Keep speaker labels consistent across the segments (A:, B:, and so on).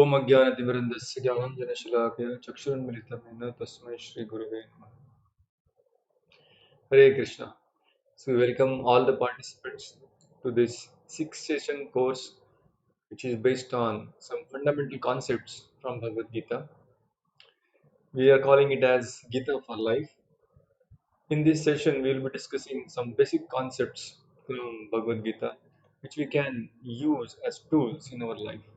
A: ओम अज्ञानतिमिरन्दस्य ज्ञानाञ्जनशलाकया चक्षुरुन्मिलितं येन तस्मै श्रीगुरवे नमः. Hare Krishna. So we welcome all the participants to this six-session course, which is based on some fundamental concepts from Bhagavad Gita. We are calling it as Gita for Life. In this session, we will be discussing some basic concepts from Bhagavad Gita, which we can use as tools in our life.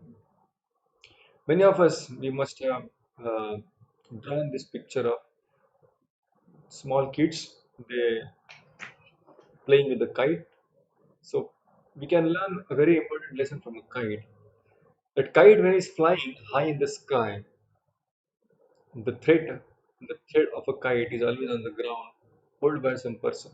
A: Many of us, we must have uh, drawn this picture of small kids, they playing with the kite. So we can learn a very important lesson from a kite. That kite, when it's flying high in the sky, the thread of a kite is always on the ground, pulled by some person.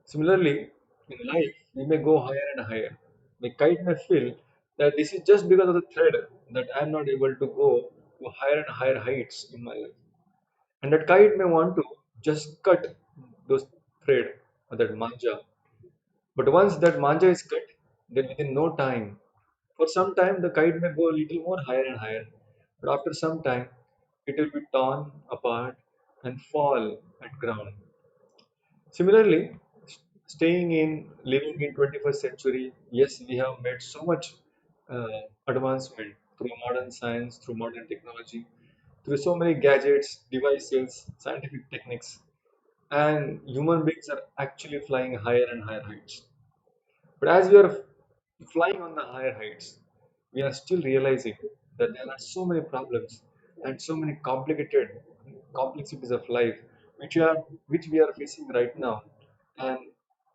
A: Similarly, in life, we may go higher and higher. The kite may feel that this is just because of the thread that I am not able to go to higher and higher heights in my life. And that kite may want to just cut those thread or that manja. But once that manja is cut, then within no time, for some time the kite may go a little more higher and higher. But after some time, it will be torn apart and fall at ground. Similarly, living in 21st century, yes, we have made so much advancement through modern science, through modern technology, through so many gadgets, devices, scientific techniques, and human beings are actually flying higher and higher heights. But as we are flying on the higher heights, we are still realizing that there are so many problems and so many complicated complexities of life which we are facing right now, and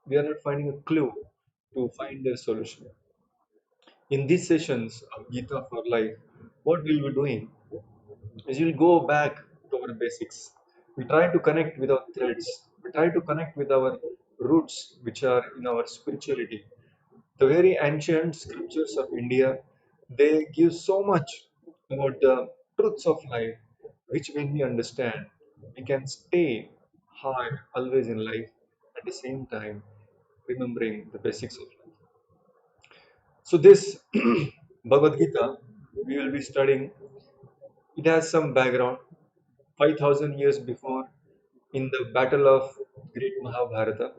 A: we are not finding a clue to find a solution. In these sessions of Gita for Life, what we'll be doing is we'll go back to our basics. We try to connect with our threads. We try to connect with our roots, which are in our spirituality. The very ancient scriptures of India, they give so much about the truths of life, which when we understand, we can stay high always in life at the same time, remembering the basics of life. So this Bhagavad Gita, we will be studying. It has some background. 5,000 years before, in the battle of Great Mahabharata,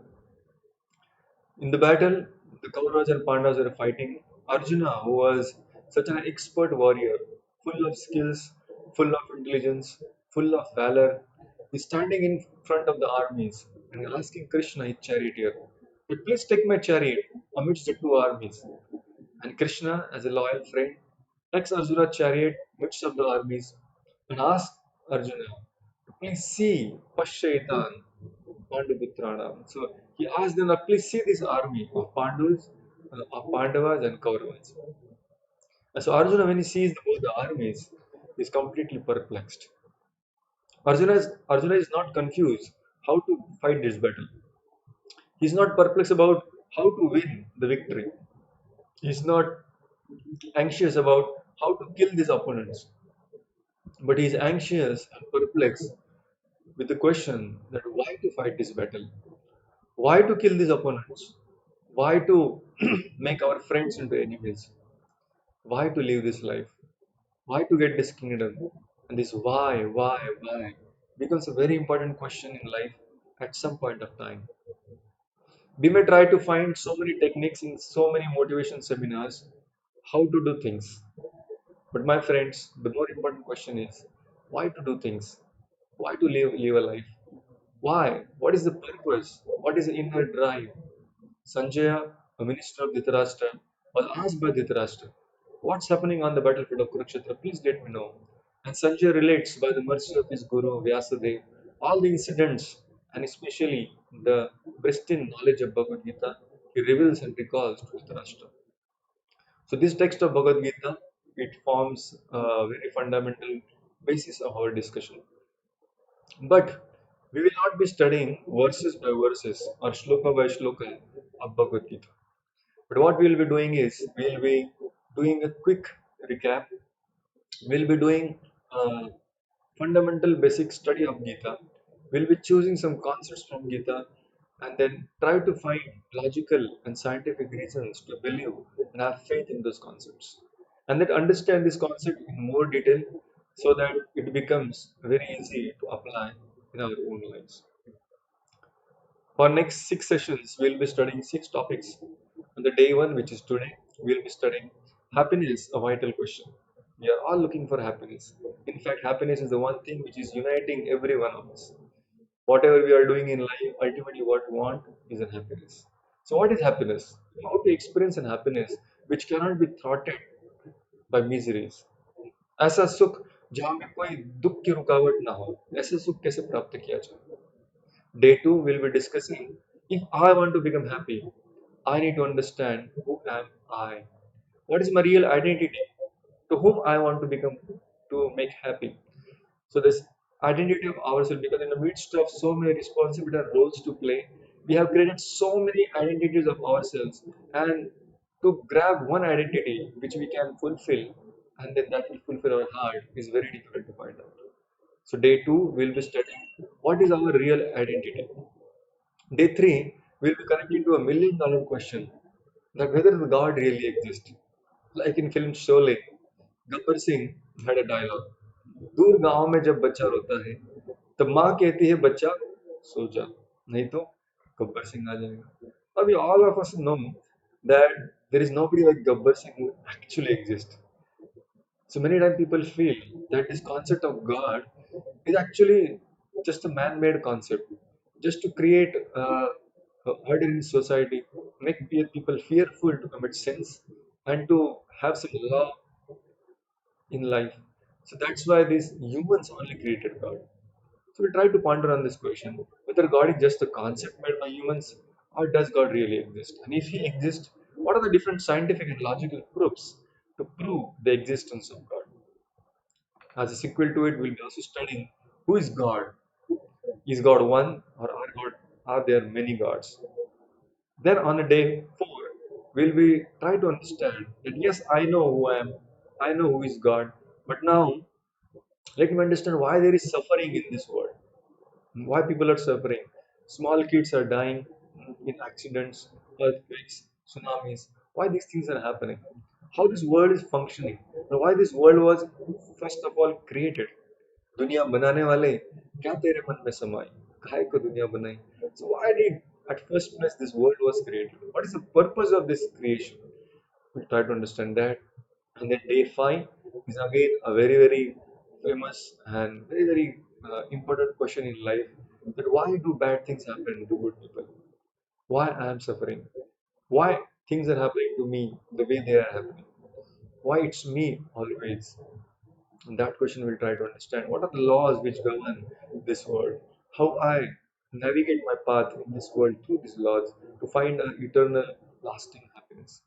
A: in the battle, the Kauravas and Pandavas were fighting. Arjuna, who was such an expert warrior, full of skills, full of intelligence, full of valor, is standing in front of the armies and asking Krishna, his charioteer, please take my chariot amidst the two armies. And Krishna, as a loyal friend, takes Arjuna's chariot midst of the armies and asks Arjuna, please see Pashaitan Panduputranam. So he asked them, please see this army of of Pandavas and Kauravas. And so Arjuna, when he sees both the armies, is completely perplexed. Arjuna is not confused how to fight this battle. He's not perplexed about how to win the victory. He's not anxious about how to kill these opponents, but he's anxious and perplexed with the question that why to fight this battle, why to kill these opponents, why to make our friends into enemies, why to live this life, why to get this kingdom, and this why becomes a very important question in life at some point of time. We may try to find so many techniques in so many motivation seminars how to do things. But my friends, the more important question is why to do things? Why to live a life? Why? What is the purpose? What is the inner drive? Sanjaya, a minister of Dhritarashtra, was asked by Dhritarashtra, what's happening on the battlefield of Kurukshetra? Please let me know. And Sanjaya relates by the mercy of his guru Vyasadeva all the incidents and especially the pristine knowledge of Bhagavad Gita he reveals and recalls to Dhritarashtra. So this text of Bhagavad Gita, it forms a very fundamental basis of our discussion. But we will not be studying verses by verses or shloka by shloka of Bhagavad Gita. But what we will be doing is we will be doing a quick recap. We'll be doing a fundamental basic study of Gita. We'll be choosing some concepts from Gita and then try to find logical and scientific reasons to believe and have faith in those concepts. and then understand this concept in more detail so that it becomes very easy to apply in our own lives. For next 6 sessions, we'll be studying 6 topics. On the day one, which is today, we'll be studying happiness, a vital question. We are all looking for happiness. In fact, happiness is the one thing which is uniting every one of us. Whatever we are doing in life, ultimately what we want is an happiness. So, what is happiness? How to experience an happiness which cannot be thwarted by miseries? ऐसा सुख जहाँ में कोई दुख की रुकावट ना हो, ऐसे सुख कैसे प्राप्त किया जाए? Day two, we'll be discussing if I want to become happy, I need to understand who am I? What is my real identity? To whom I want to become to make happy? So this identity of ourselves, because in the midst of so many responsibilities and roles to play, we have created so many identities of ourselves, and to grab one identity which we can fulfill, and then that will fulfill our heart is very difficult to find out. So day two, we'll be studying what is our real identity. Day three, we'll be connecting to $1 million question that whether the God really exists. Like in film Sholay, Gabbar Singh had a dialogue. दूर गांव में जब बच्चा रोता है तब माँ कहती है बच्चा सो जा नहीं तो गब्बर सिंह आ जाएगा. अभी all of us know that there is nobody like Gabbar Singh who actually exists. So many times people feel that this concept of God is actually just a man-made concept, just to create a order in society, make people fearful to commit sins, and to have some law in life. So that's why these humans only created God. So we try to ponder on this question whether God is just a concept made by humans or does God really exist? And if He exists, what are the different scientific and logical proofs to prove the existence of God? As a sequel to it, we'll be also studying who is God. Is God one are there many gods? Then on a day four, we'll be try to understand that yes, I know who I am, I know who is God, but now let me understand why there is suffering in this world, why people are suffering. Small kids are dying in accidents, earthquakes, tsunamis. Why these things are happening? How this world is functioning, and why this world was first of all created. दुनिया बनाने वाले क्या तेरे मन में समाई काहे को दुनिया बनाई. So why did at first place this world was created? What is the purpose of this creation? We'll try to understand that. And then day five is again a very very famous and very very important question in life, that why do bad things happen to good people? Why I am suffering? Why things are happening to me the way they are happening? Why it's me always? And that question will try to understand what are the laws which govern this world, how I navigate my path in this world through these laws to find an eternal, lasting happiness.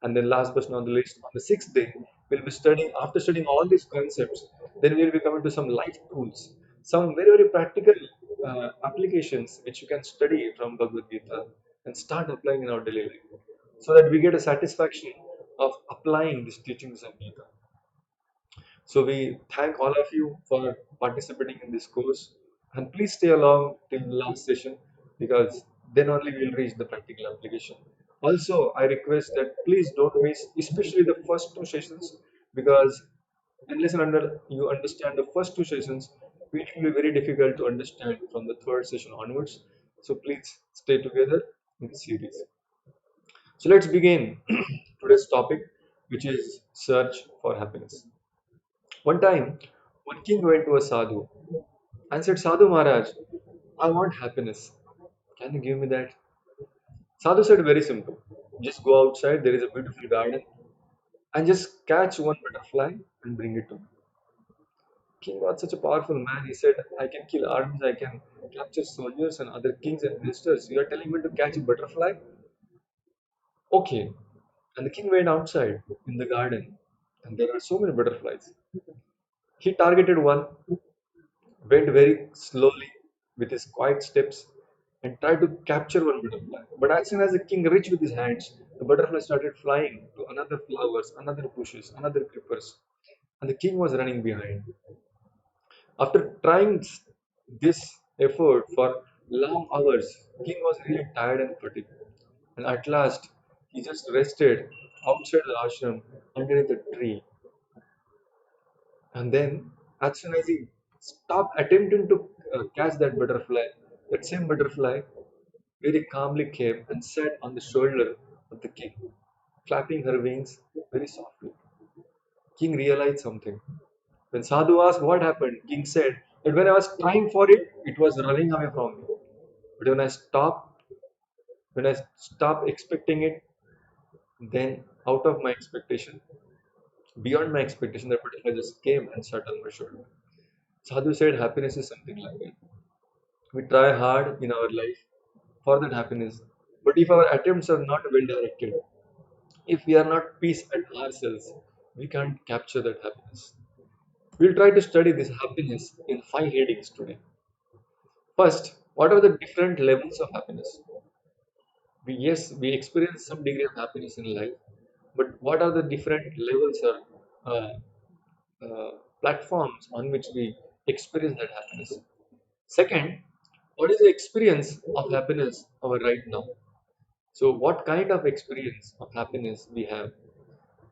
A: And then, last but not the least, on the sixth day, we'll be studying, after studying all these concepts, then we'll be coming to some life tools, some very, very practical applications which you can study from Bhagavad Gita and start applying in our daily life so that we get a satisfaction of applying these teachings of Gita. So we thank all of you for participating in this course, and please stay along till the last session because then only we will reach the practical application. Also, I request that please don't miss, especially the first 2 sessions, because unless and under you understand the first 2 sessions, it will be very difficult to understand from the third session onwards. So please stay together in the series. So let's begin today's topic, which is search for happiness. One time, one king went to a sadhu and said, Sadhu Maharaj, I want happiness. Can you give me that? Sadhu said, very simple. Just go outside, there is a beautiful garden, and just catch one butterfly and bring it to me. King was such a powerful man. He said, I can kill armies, I can capture soldiers and other kings and ministers. You are telling me to catch a butterfly? Okay. And the king went outside in the garden, and there were so many butterflies. He targeted one, went very slowly with his quiet steps and tried to capture one butterfly. But as soon as the king reached with his hands, the butterfly started flying to another flowers, another bushes, another creepers, and the king was running behind. After trying this effort for long hours, king was really tired and fatigued. And at last, he just rested outside the ashram underneath a tree. And then, as soon as he stopped attempting to catch that butterfly, that same butterfly very calmly came and sat on the shoulder of the king, flapping her wings very softly. King realized something. When Sadhu asked what happened, King said that when I was trying for it, it was running away from me. But when I stopped expecting it, then out of my expectation, beyond my expectation, that butterfly just came and sat on my shoulder. Sadhu said happiness is something like that. We try hard in our life for that happiness. But if our attempts are not well directed, if we are not peace at ourselves, we can't capture that happiness. We'll try to study this happiness in five headings today. First, what are the different levels of happiness? Yes, we experience some degree of happiness in life, but what are the different levels or uh, platforms on which we experience that happiness? Second, what is the experience of happiness our right now? So, what kind of experience of happiness we have?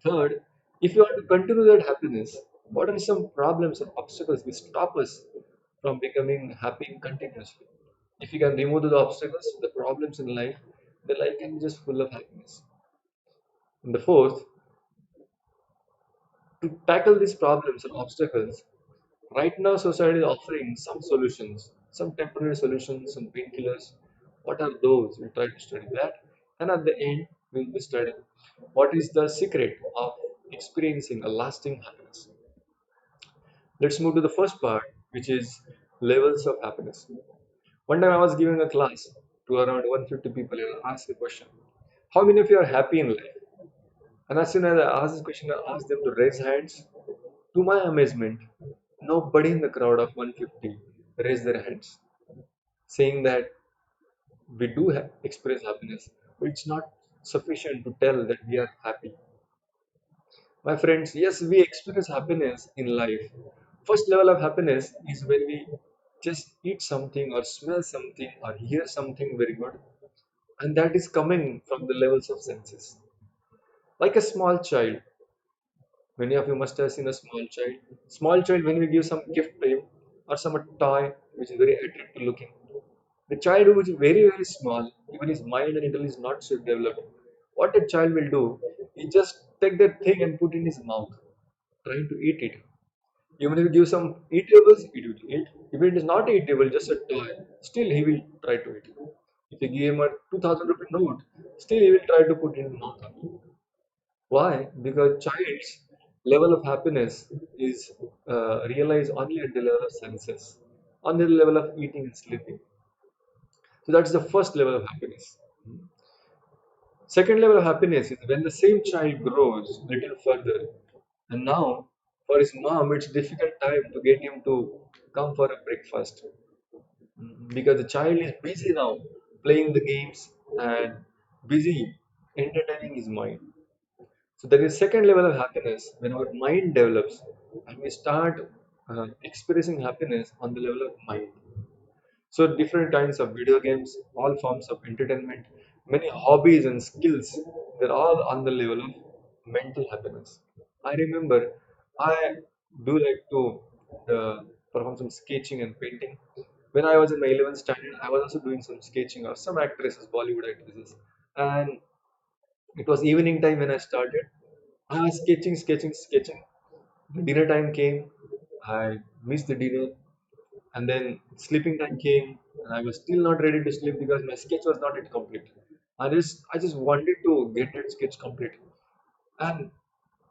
A: Third, if you want to continue that happiness, what are some problems or obstacles which stop us from becoming happy continuously? If you can remove the obstacles, the problems in life, the life can be just full of happiness. And the fourth, to tackle these problems and obstacles, right now society is offering some solutions, some temporary solutions, some painkillers. What are those? We'll try to study that. And at the end, we'll be studying what is the secret of experiencing a lasting happiness. Let's move to the first part, which is levels of happiness. One time I was giving a class to around 150 people and I asked a question. How many of you are happy in life? And as soon as I asked this question, I asked them to raise hands. To my amazement, nobody in the crowd of 150 raised their hands, saying that we do experience happiness, but it's not sufficient to tell that we are happy. My friends, yes, we experience happiness in life. First level of happiness is when we just eat something or smell something or hear something very good, and that is coming from the levels of senses. Like a small child, many of you must have seen a small child. Small child, when we give some gift to him or some toy which is very attractive looking, the child who is very very small, even his mind and intelligence is not so developed, what a child will do, he just take that thing and put in his mouth, trying to eat it. Even if you give some eatables, it will eat. If it is not eatable, just a toy, still he will try to eat it. If you give him a 2000 rupee note, still he will try to put it in his mouth. Why? Because child's level of happiness is realized only at the level of senses, on the level of eating and sleeping. So that's the first level of happiness. Second level of happiness is when the same child grows little further, and now for his mom it's difficult time to get him to come for a breakfast. Because the child is busy now playing the games and busy entertaining his mind. So there is second level of happiness when our mind develops and we start experiencing happiness on the level of mind. So different kinds of video games, all forms of entertainment, many hobbies and skills, they're all on the level of mental happiness. I remember I do like to perform some sketching and painting. When I was in my 11th standard, I was also doing some sketching of some actresses, Bollywood actresses. And it was evening time when I started. I was sketching. The dinner time came. I missed the dinner. And then sleeping time came, and I was still not ready to sleep because my sketch was not yet complete. I just wanted to get that sketch complete. And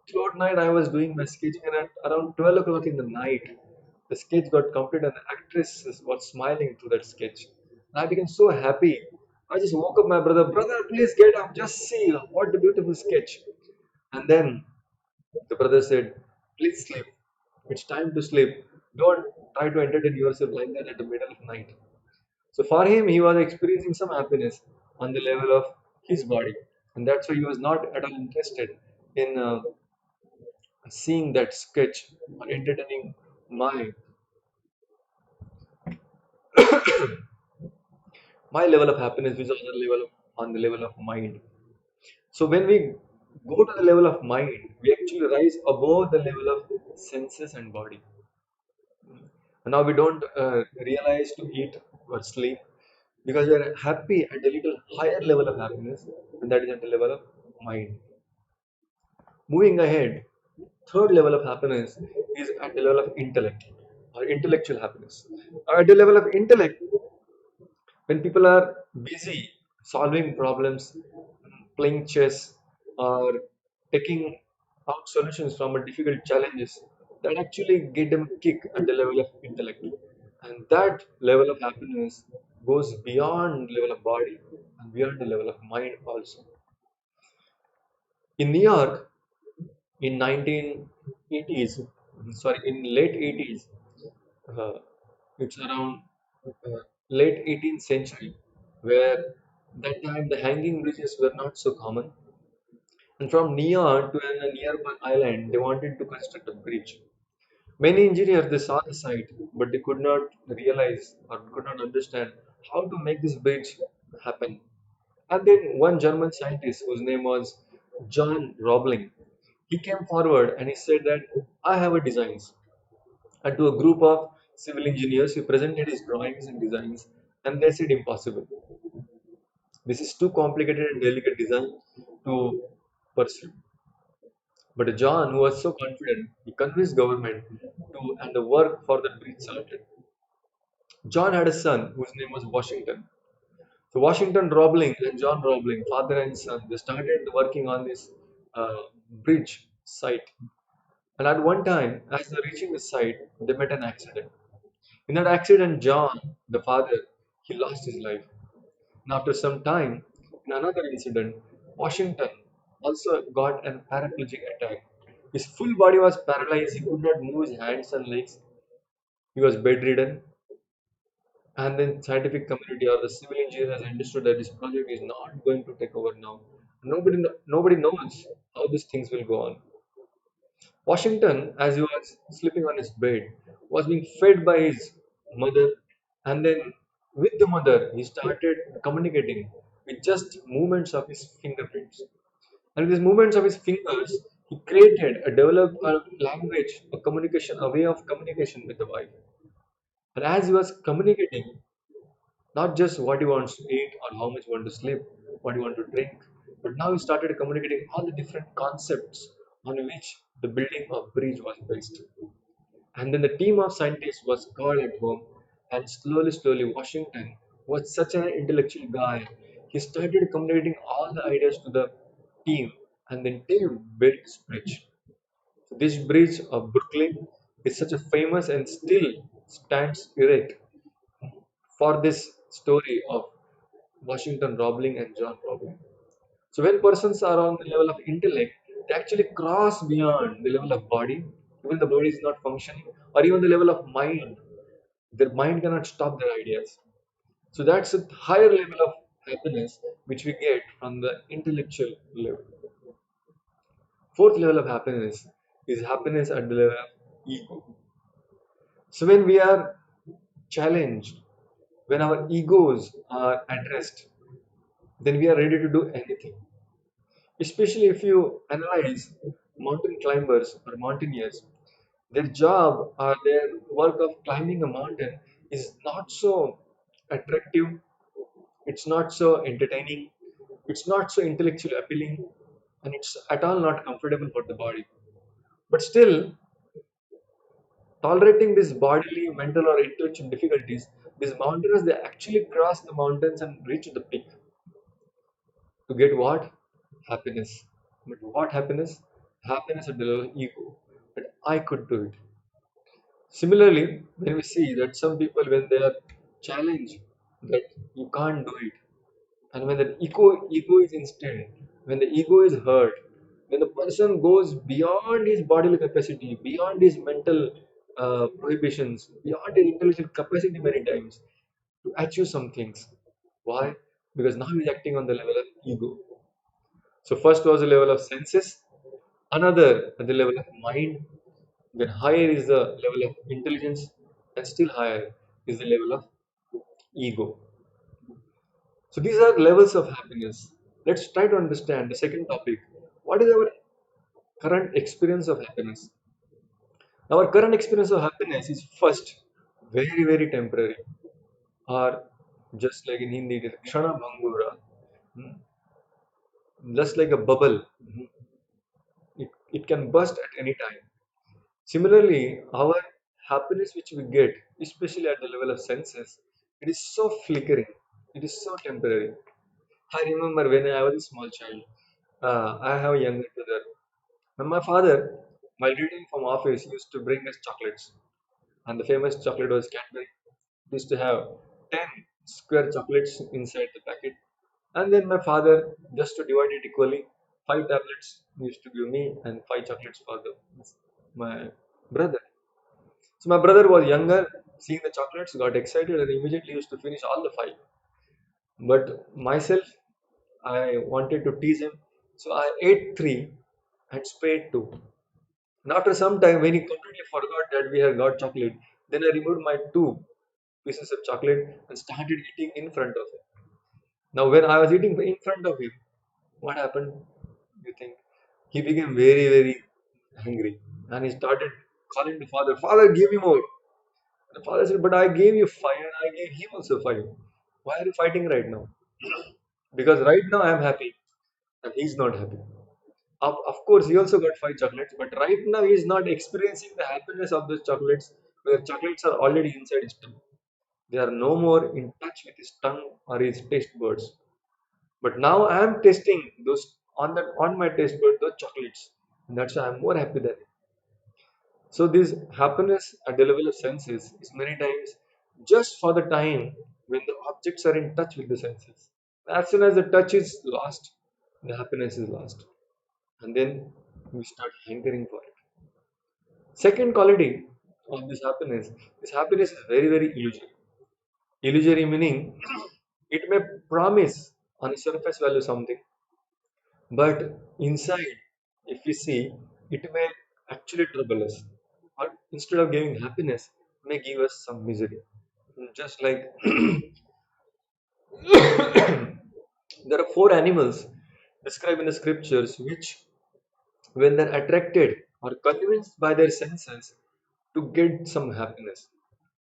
A: throughout night I was doing my sketching, and at around 12 o'clock in the night, the sketch got complete, and the actress was smiling through that sketch. And I became so happy. I just woke up my brother, brother, please get up, just see what a beautiful sketch. And then the brother said, please sleep. It's time to sleep. Don't try to entertain yourself like that at the middle of night. So for him, he was experiencing some happiness on the level of his body, and that's why he was not at all interested in seeing that sketch or entertaining my level of happiness, which is on the level of mind. So when we go to the level of mind, we actually rise above the level of senses and body. And now we don't realize to eat or sleep because we are happy at a little higher level of happiness, and that is at the level of mind. Moving ahead, third level of happiness is at the level of intellect or intellectual happiness. At the level of intellect, when people are busy solving problems, playing chess, or taking out solutions from a difficult challenges, that actually get them a kick at the level of intellect. And that level of happiness goes beyond the level of body and beyond the level of mind also. In New York, in 1980s, sorry, in late 80s, uh, it's around late 18th century, where that time the hanging bridges were not so common. And from Neon to a nearby island, they wanted to construct a bridge. Many engineers they saw the site, but they could not realize or could not understand how to make this bridge happen. And then one German scientist whose name was John Roebling, he came forward and he said that I have a designs. And to a group of civil engineers, he presented his drawings and designs, and they said impossible. This is too complicated and delicate design to pursue. But John, who was so confident, he convinced government to and the work for the bridge started. John had a son whose name was Washington. So Washington Roebling and John Roebling, father and son, they started working on this bridge site. And at one time, as they're reaching the site, they met an accident. In that accident, John, the father, he lost his life. And after some time, in another incident, Washington also got an paraplegic attack. His full body was paralyzed. He could not move his hands and legs. He was bedridden. And then scientific community or the civil engineers understood that this project is not going to take over now. Nobody knows how these things will go on. Washington, as he was sleeping on his bed, was being fed by his mother, and then with the mother, he started communicating with just movements of his fingerprints. And with these movements of his fingers, he created a developed a language, a communication, a way of communication with the wife. And as he was communicating, not just what he wants to eat or how much he wants to sleep, what he wants to drink, but now he started communicating all the different concepts on which the building of bridge was based. And then the team of scientists was called at home, and slowly, Washington was such an intellectual guy. He started communicating all the ideas to the team, and then team built this bridge. So this bridge of Brooklyn is such a famous and still stands erect for this story of Washington Roebling and John Roebling. So when persons are on the level of intellect, they actually cross beyond the level of body, even the body is not functioning, or even the level of mind. Their mind cannot stop their ideas. So that's a higher level of happiness which we get from the intellectual level. Fourth level of happiness is happiness at the level of ego. So when we are challenged, when our egos are addressed, then we are ready to do anything. Especially if you analyze mountain climbers or mountaineers, their job or their work of climbing a mountain is not so attractive, it's not so entertaining, it's not so intellectually appealing, and it's at all not comfortable for the body. But still, tolerating these bodily, mental, or intellectual difficulties, these mountaineers they actually cross the mountains and reach the peak to get what? Happiness. But what happiness? Happiness at the level of ego. That I could do it. Similarly, when we see that some people, when they are challenged that you can't do it, and when the ego is instilled, when the ego is hurt, when the person goes beyond his bodily capacity, beyond his mental prohibitions, beyond his intellectual capacity many times to achieve some things. Why? Because now he's acting on the level of ego. So first was the level of senses, another at the level of mind, then higher is the level of intelligence, and still higher is the level of ego. So these are levels of happiness. Let's try to understand the second topic. What is our current experience of happiness? Our current experience of happiness is first very, very temporary, or just like in Hindi, it is Kshana Bhangura, hmm, just like a bubble. It can burst at any time. Similarly, our happiness which we get, especially at the level of senses, it is so flickering, it is so temporary. I remember when I was a small child, I have a younger brother. When my father, while returning from office, used to bring us chocolates, and the famous chocolate was Cadbury. It used to have 10 square chocolates inside the packet. And then my father, just to divide it equally, 5 tablets used to give me and 5 chocolates for my brother. So my brother was younger, seeing the chocolates, got excited and immediately used to finish all the 5. But myself, I wanted to tease him, so I ate 3 and spared 2. And after some time, when he completely forgot that we had got chocolate, then I removed my 2 pieces of chocolate and started eating in front of him. Now, when I was eating in front of him, what happened? You think he became very, very angry and he started calling the father, Father, give me more. The father said, But I gave you 5 and I gave him also 5. Why are you fighting right now? Because right now I am happy and he's not happy. Of course, he also got 5 chocolates, but right now he is not experiencing the happiness of those chocolates, where chocolates are already inside his tongue. They are no more in touch with his tongue or his taste buds. But now I am tasting those on my taste bud those chocolates, and that's why I'm more happy than him. So this happiness at the level of senses is many times just for the time when the objects are in touch with the senses. As soon as the touch is lost, the happiness is lost, and then we start hankering for it. Second quality of this happiness is very, very illusory. Illusory meaning it may promise on the surface value something, but inside, if we see, it may actually trouble us. Or instead of giving happiness, may give us some misery. Just like there are 4 animals described in the scriptures which, when they're attracted or convinced by their senses to get some happiness,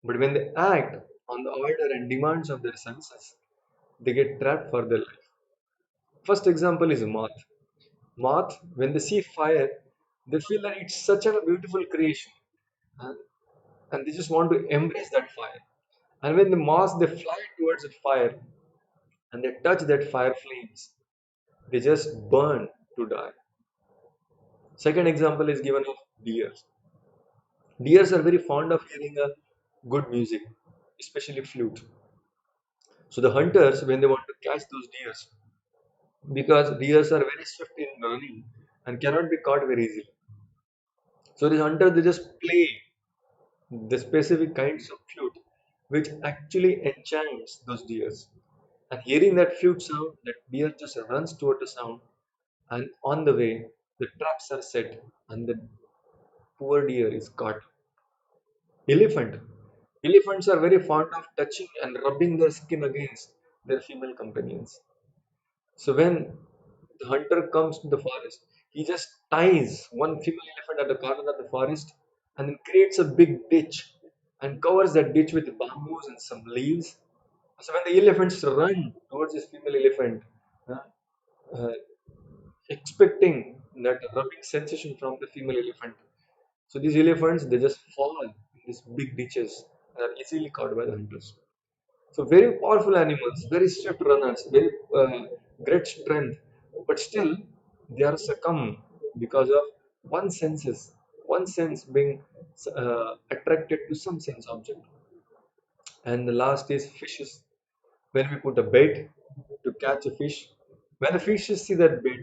A: but when they act on the order and demands of their senses, they get trapped for their life. First example is moth. Moth, when they see fire, they feel that it's such a beautiful creation, and, and they just want to embrace that fire. And when the moths they fly towards the fire and they touch that fire flames, they just burn to die. Second example is given of deers. Deers are very fond of hearing a good music, especially flute. So the hunters, when they want to catch those deers, because deers are very swift in running and cannot be caught very easily. So the hunters they just play the specific kinds of flute which actually enchants those deers. And hearing that flute sound, that deer just runs toward the sound, and on the way, the traps are set, and the poor deer is caught. Elephant. Elephants are very fond of touching and rubbing their skin against their female companions. So when the hunter comes to the forest, he just ties one female elephant at the corner of the forest and then creates a big ditch and covers that ditch with bamboos and some leaves. So when the elephants run towards this female elephant, uh, uh, expecting that rubbing sensation from the female elephant, so these elephants they just fall in these big ditches and are easily caught by the hunters. So very powerful animals, very swift runners, very great strength, but still they are succumb because of one sense being attracted to some sense object. And the last is fishes. When we put a bait to catch a fish, when the fishes see that bait,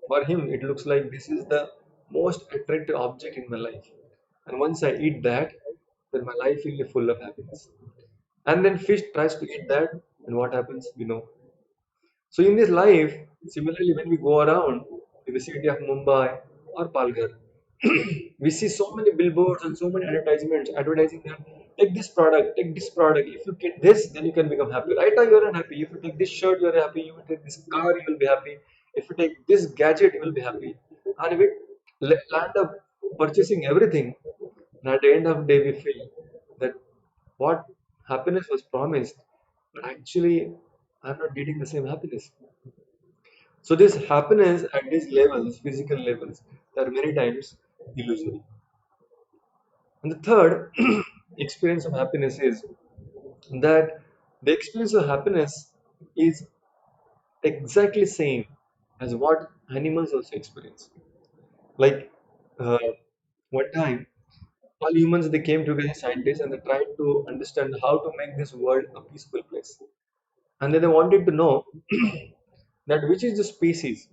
A: for him it looks like this is the most attractive object in my life. And once I eat that, then my life will be full of happiness. And then fish tries to eat that, and what happens? We know. So in this life, similarly, when we go around in the city of Mumbai or Palghar, we see so many billboards and so many advertisements advertising that take this product, take this product. If you get this, then you can become happy. Right now, you're not happy. If you take this shirt, you're happy. If you take this car, you will be happy. If you take this gadget, you will be happy. And if we land up purchasing everything, and at the end of the day, we feel that what happiness was promised, but actually, I'm not getting the same happiness. So, this happiness at these levels, physical levels, that are many times illusory. And the third experience of happiness is that the experience of happiness is exactly same as what animals also experience. Like uh, one time, all humans they came together, scientists, and they tried to understand how to make this world a peaceful place. And then they wanted to know that which is the species,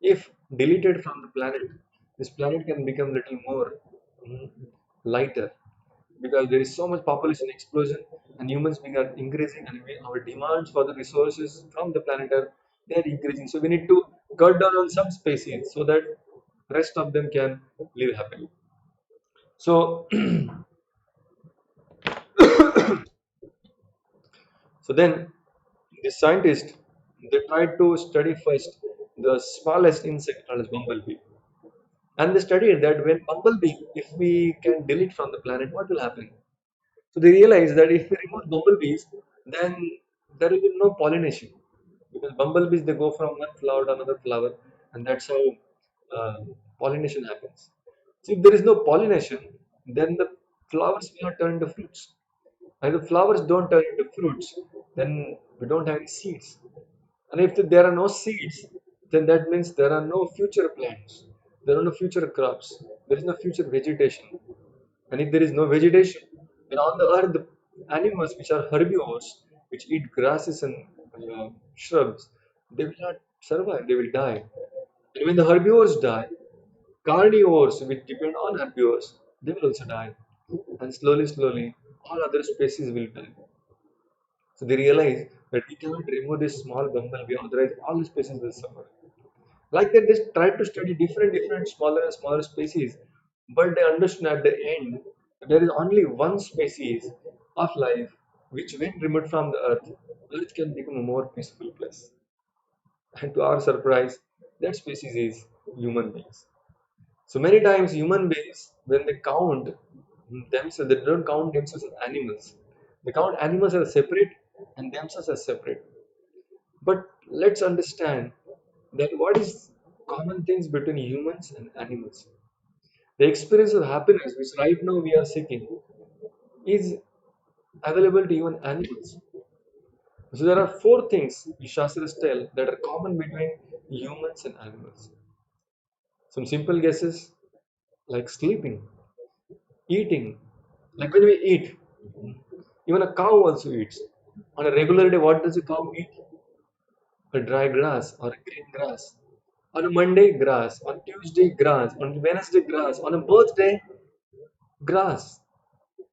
A: if deleted from the planet, this planet can become little more mm, lighter because there is so much population explosion and humans being are increasing and our demands for the resources from the planet are they are increasing. So we need to cut down on some species so that rest of them can live happily. So so then the scientists they tried to study first the smallest insect called as bumblebee. And they studied that when bumblebee, if we can delete from the planet, what will happen? So they realized that if we remove bumblebees, then there will be no pollination because bumblebees they go from one flower to another flower, and that's how uh, pollination happens. So if there is no pollination, then the flowers will not turn into fruits, and if the flowers don't turn into fruits, then we don't have any seeds. And if there are no seeds, then that means there are no future plants, there are no future crops, there is no future vegetation. And if there is no vegetation, then on the earth, the animals which are herbivores, which eat grasses and shrubs, they will not survive, they will die. And when the herbivores die, carnivores which depend on herbivores, they will also die. And slowly, slowly, all other species will die. So they realize that we cannot remove this small bumblebee, otherwise all the species will suffer. Like that, they tried to study different smaller and smaller species, but they understood at the end there is only one species of life which, when removed from the earth, earth can become a more peaceful place. And to our surprise, that species is human beings. So many times, human beings, when they count themselves, they don't count themselves as animals. They count animals as separate and themselves as separate. But let's understand that what is common things between humans and animals. The experience of happiness, which right now we are seeking, is available to even animals. So there are four things Shastras tell that are common between humans and animals. Some simple guesses like sleeping, eating. Like when we eat, even a cow also eats. On a regular day, what does a cow eat? A dry grass or a green grass. On a Monday, grass. On Tuesday, grass. On Wednesday, grass. On a birthday, grass.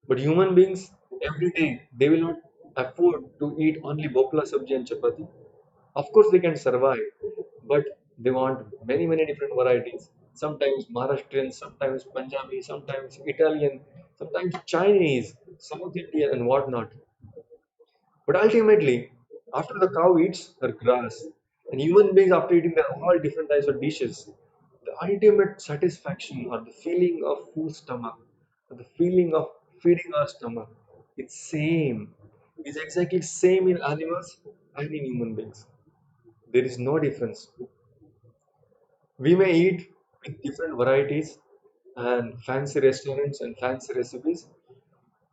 A: But human beings, every day, they will not afford to eat only bopla sabji and chapati. Of course, they can survive, but they want many different varieties. Sometimes Maharashtrian, sometimes Punjabi, sometimes Italian, sometimes Chinese, South Indian, and whatnot. But ultimately, after the cow eats her grass, and human beings after eating their all different types of dishes, the ultimate satisfaction or the feeling of full stomach, or the feeling of feeding our stomach, it's same. It's exactly same in animals and in human beings. There is no difference. We may eat with different varieties and fancy restaurants and fancy recipes.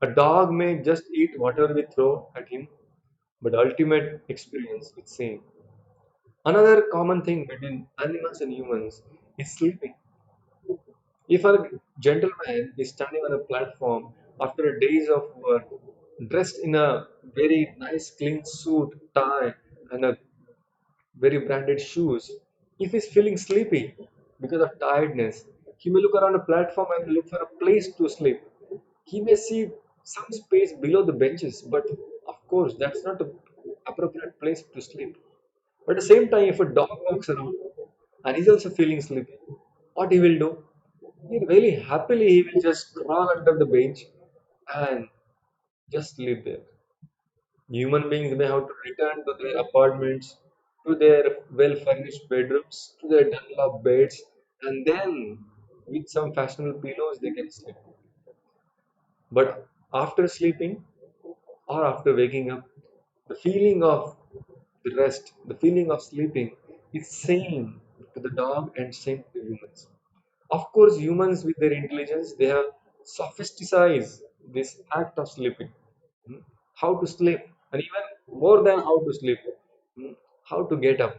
A: A dog may just eat whatever we throw at him, but the ultimate experience is same. Another common thing between animals and humans is sleeping. If a gentleman is standing on a platform after a days of work, dressed in a very nice clean suit, tie, and a very branded shoes, if he's feeling sleepy because of tiredness, he may look around a platform and look for a place to sleep. He may see some space below the benches, but of course, that's not the appropriate place to sleep. But at the same time, if a dog walks around and he's also feeling sleepy, what he will do? He really happily he will just crawl under the bench and just sleep there. Human beings may have to return to their apartments to their well furnished bedrooms, to their Dunlop beds, and then with some fashionable pillows they can sleep. But after sleeping or after waking up, the feeling of the rest, the feeling of sleeping is same to the dog and same to humans. Of course, humans with their intelligence, they have sophisticated this act of sleeping. Hmm. How to sleep, and even more than how to sleep, hmm, how to get up.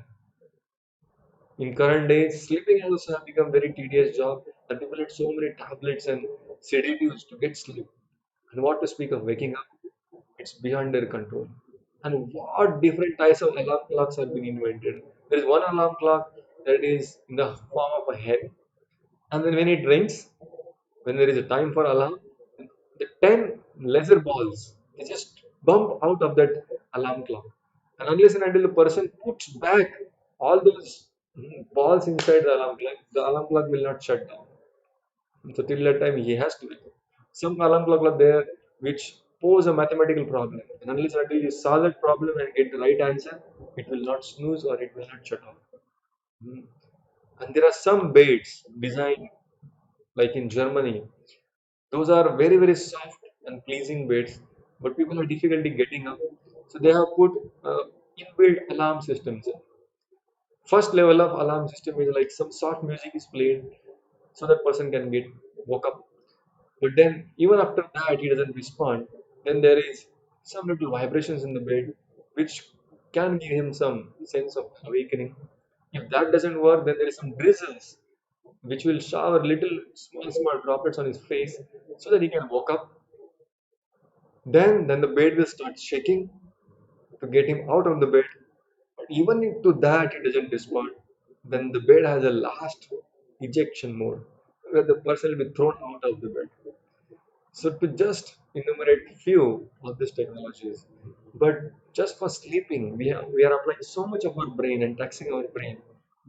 A: In current days, sleeping has also have become very tedious job, and people need so many tablets and sedatives to get sleep. And what to speak of waking up, it's beyond their control. And what different types of alarm clocks have been invented. There is one alarm clock that is in the form of a hen, and then when it rings, when there is a time for alarm, the 10 laser balls they just bump out of that alarm clock. And unless and until the person puts back all those balls inside the alarm clock will not shut down. So till that time he has to wait. Some alarm clock are there which pose a mathematical problem. And unless and until you solve that problem and get the right answer, it will not snooze or it will not shut off. Hmm. And there are some beds designed like in Germany. Those are very, very soft and pleasing beds, but people have difficulty getting up. So they have put inbuilt alarm systems. First level of alarm system is like some soft music is played so that person can get woke up. But then even after that he doesn't respond. Then there is some little vibrations in the bed which can give him some sense of awakening. If that doesn't work, then there is some drizzles which will shower little small droplets on his face so that he can wake up. Then the bed will start shaking to get him out of the bed. But even if to that he doesn't respond, then the bed has a last ejection mode where the person will be thrown out of the bed. So to just enumerate few of these technologies, but just for sleeping, we are applying so much of our brain and taxing our brain.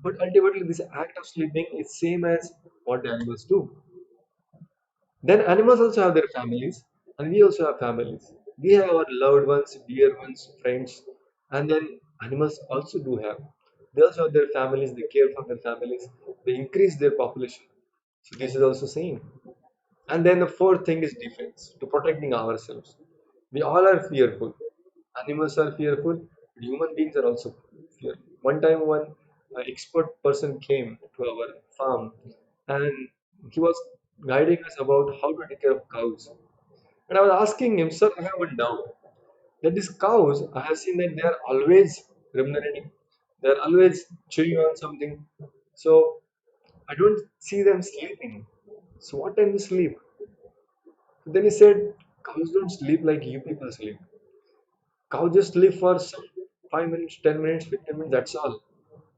A: But ultimately, this act of sleeping is same as what the animals do. Then animals also have their families, and we also have families. We have our loved ones, dear ones, friends, and then animals also do have. They also have their families. They care for their families. They increase their population. So this is also same. And then the fourth thing is defense, to protecting ourselves. We all are fearful. Animals are fearful. Human beings are also fearful. One time, one expert person came to our farm, and he was guiding us about how to take care of cows. And I was asking him, sir, I have one doubt. That these cows, I have seen that they are always ruminating. They are always chewing on something. So I don't see them sleeping. So what time they sleep? Then he said, cows don't sleep like you people sleep. Cows just sleep for some 5 minutes, 10 minutes, 15 minutes, that's all.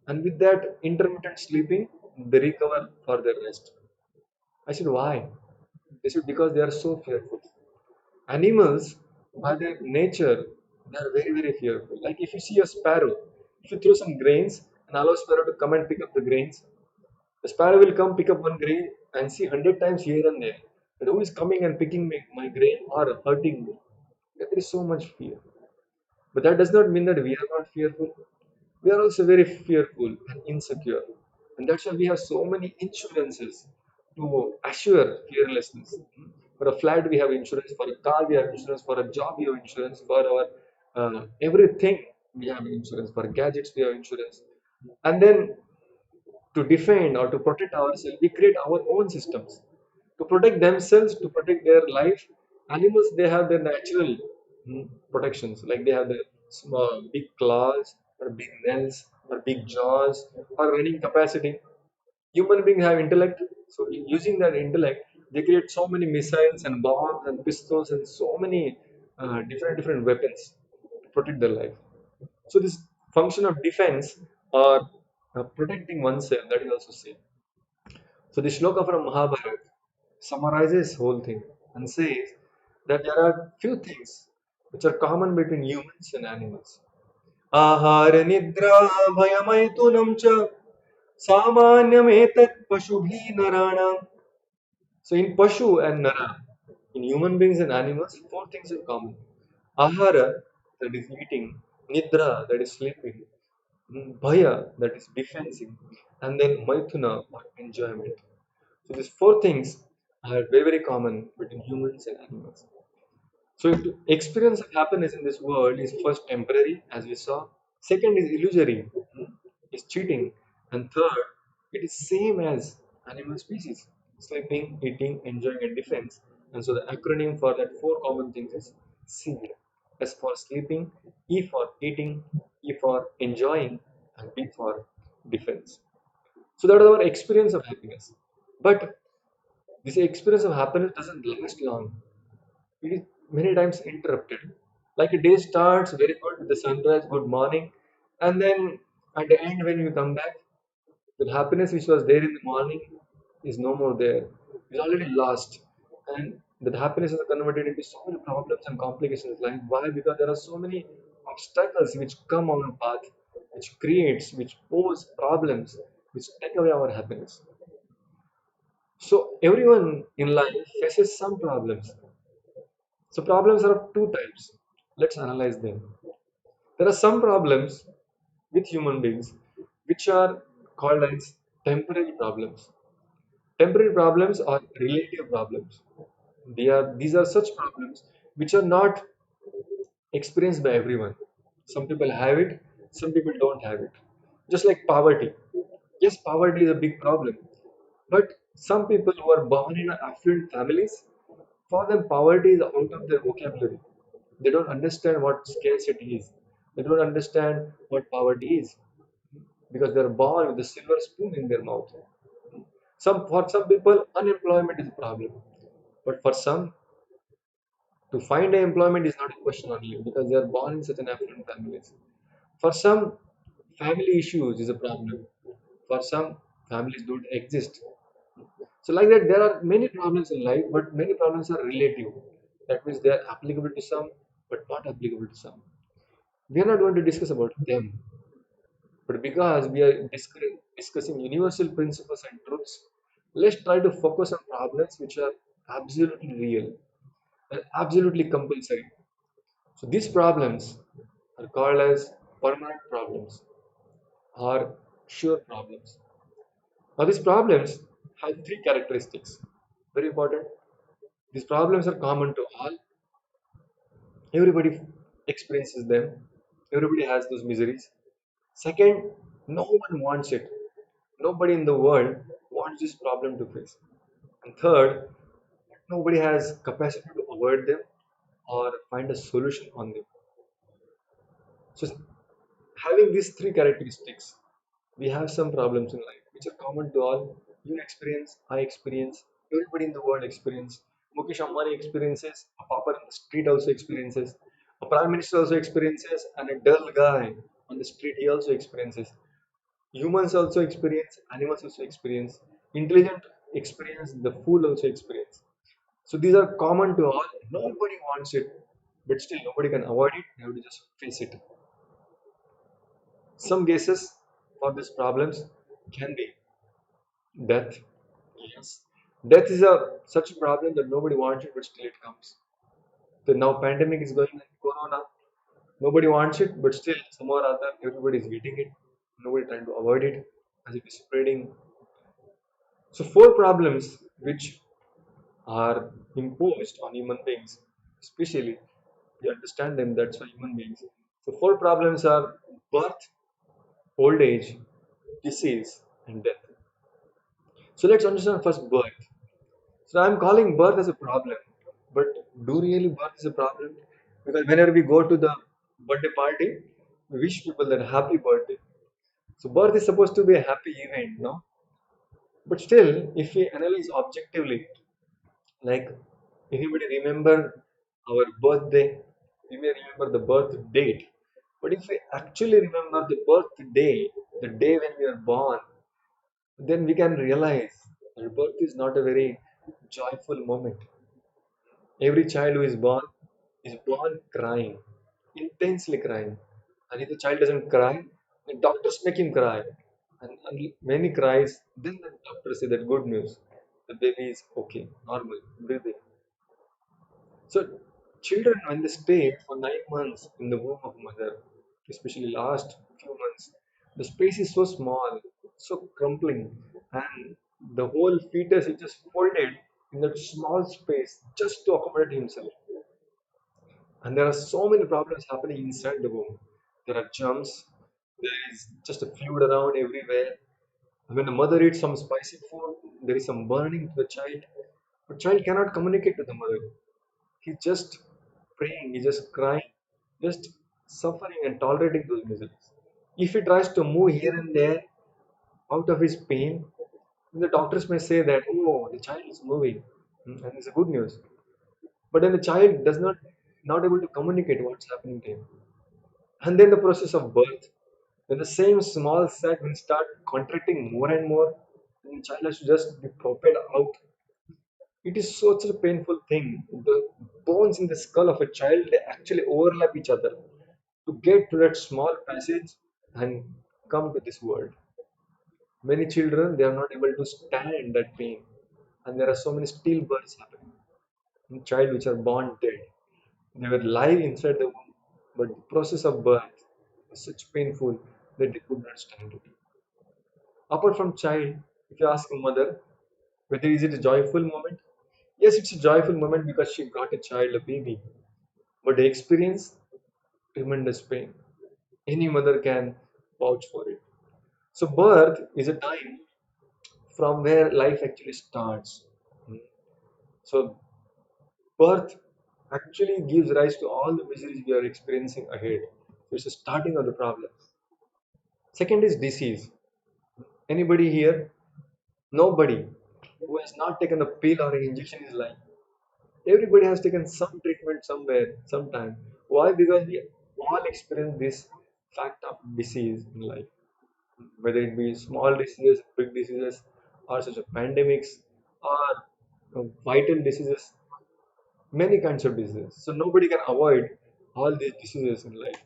A: And with that intermittent sleeping, they recover for their rest. I said, why? They said, because they are so fearful. Animals, by their nature, they are very, very fearful. Like if you see a sparrow, if you throw some grains and allow sparrow to come and pick up the grains, the sparrow will come pick up one grain and see 100 times here and there. But who is coming and picking my grain or hurting me? There is so much fear. But that does not mean that we are not fearful. We are also very fearful and insecure. And that's why we have so many insurances to assure fearlessness. For a flat, we have insurance. For a car, we have insurance. For a job, we have insurance. For our everything, we have insurance. For gadgets, we have insurance. And then to defend or to protect ourselves, we create our own systems to protect themselves, to protect their life. Animals, they have their natural protections, like they have the small, big claws, or big nails, or big jaws, or running capacity. Human beings have intellect, so using that intellect, they create so many missiles and bombs and pistols and so many different weapons to protect their life. So this function of defense or protecting oneself, that is also same. So the shloka from Mahabharata summarizes whole thing and says that there are few things which are common between humans and animals. Ahara nidra bhayamaitunam cha samanyam etat pashubi narana. So in pashu and nara, in human beings and animals, four things are common. Ahara, that is eating. Nidra, that is sleeping. Bhaya, that is defensive, and then Maithuna, or enjoyment. So these four things are very, very common between humans and animals. So if the experience of happiness in this world is first temporary, as we saw. Second is illusory, is cheating. And third, it is same as animal species, sleeping, eating, enjoying, and defense. And so the acronym for that four common things is SEED. S for sleeping, E for eating, E for enjoying, and D for defense. So that is our experience of happiness. But this experience of happiness doesn't last long. It is many times interrupted. Like a day starts very good with the sunrise, good morning, and then at the end, when you come back, the happiness which was there in the morning is no more there. It's already lost. And that happiness is converted into so many problems and complications in life. Why? Because there are so many obstacles which come on our path, which pose problems, which take away our happiness. So everyone in life faces some problems. So problems are of two types. Let's analyze them. There are some problems with human beings which are called as temporary problems. Temporary problems are relative problems. These are such problems which are not experienced by everyone. Some people have it, some people don't have it. Just like poverty. Yes, poverty is a big problem. But some people who are born in affluent families, for them poverty is out of their vocabulary. They don't understand what scarcity is. They don't understand what poverty is because they're born with a silver spoon in their mouth. For some people, unemployment is a problem, but for some, to find employment is not a question only because they are born in such an affluent families. For some, family issues is a problem. For some, families don't exist. So like that, there are many problems in life, but many problems are relative. That means they are applicable to some, but not applicable to some. We are not going to discuss about them, but because we are discussing universal principles and truths, let's try to focus on problems which are absolutely real and absolutely compulsory. So these problems are called as permanent problems or sure problems. Now these problems have three characteristics. Very important. These problems are common to all. Everybody experiences them. Everybody has those miseries. Second, no one wants it. Nobody in the world wants this problem to face. And third, nobody has capacity to avoid them or find a solution on them. So having these three characteristics, we have some problems in life which are common to all. You experience, I experience, everybody in the world experience. Mukesh Ambani experiences, a pauper in the street also experiences, a prime minister also experiences, and a dull guy on the street he also experiences. Humans also experience, animals also experience, intelligent experience, the fool also experience. So these are common to all. Nobody wants it, but still nobody can avoid it. You have to just face it. Some cases for these problems can be death. Yes, death is a such a problem that nobody wants it, but still it comes. So now pandemic is going on, corona. Nobody wants it, but still somehow or other everybody is getting it. Nobody trying to avoid it as it is spreading. So four problems which are imposed on human beings, especially we understand them. That's why human beings. So four problems are birth, old age, disease, and death. So let's understand first birth. So I'm calling birth as a problem, but do really birth is a problem? Because whenever we go to the birthday party, we wish people that happy birthday. So birth is supposed to be a happy event, no? But still, if we analyze objectively, like anybody remember our birthday, we may remember the birth date. But if we actually remember the birth day, the day when we are born, then we can realize that birth is not a very joyful moment. Every child who is born crying, intensely crying. And if the child doesn't cry, the doctors make him cry. And when he cries, then the doctors say that good news. The baby is okay, normal, breathing. So children when they stay for 9 months in the womb of mother, especially last few months, The space is so small, so crumpling, and the whole fetus is just folded in that small space just to accommodate himself. And there are so many problems happening inside the womb. There are germs, there is just a fluid around everywhere. When the mother eats some spicy food, there is some burning to the child. The child cannot communicate to the mother. He's just praying, he's just crying, just suffering and tolerating those miseries. If he tries to move here and there out of his pain, the doctors may say that, oh, the child is moving, and it's a good news. But then the child does not able to communicate what's happening to him. And then the process of birth, when the same small sac will start contracting more and more, and the child has to just be propelled out. It is such a painful thing. The bones in the skull of a child they actually overlap each other to get to that small passage and come to this world. Many children they are not able to stand that pain, and there are so many stillbirths happening. In child which are born dead, they were live inside the womb, but the process of birth is such painful that they could not stand it. Apart from child, if you ask a mother whether is it a joyful moment, yes, it's a joyful moment because she got a child, a baby, but they experience tremendous pain. Any mother can vouch for it. So birth is a time from where life actually starts. Hmm. So birth actually gives rise to all the miseries we are experiencing ahead. So it's the starting of the problem. Second is disease. Anybody here? Nobody who has not taken a pill or an injection in his life. Everybody has taken some treatment somewhere, sometime. Why? Because we all experience this fact of disease in life, whether it be small diseases, big diseases, or such as pandemics, or vital diseases, many kinds of diseases. So nobody can avoid all these diseases in life.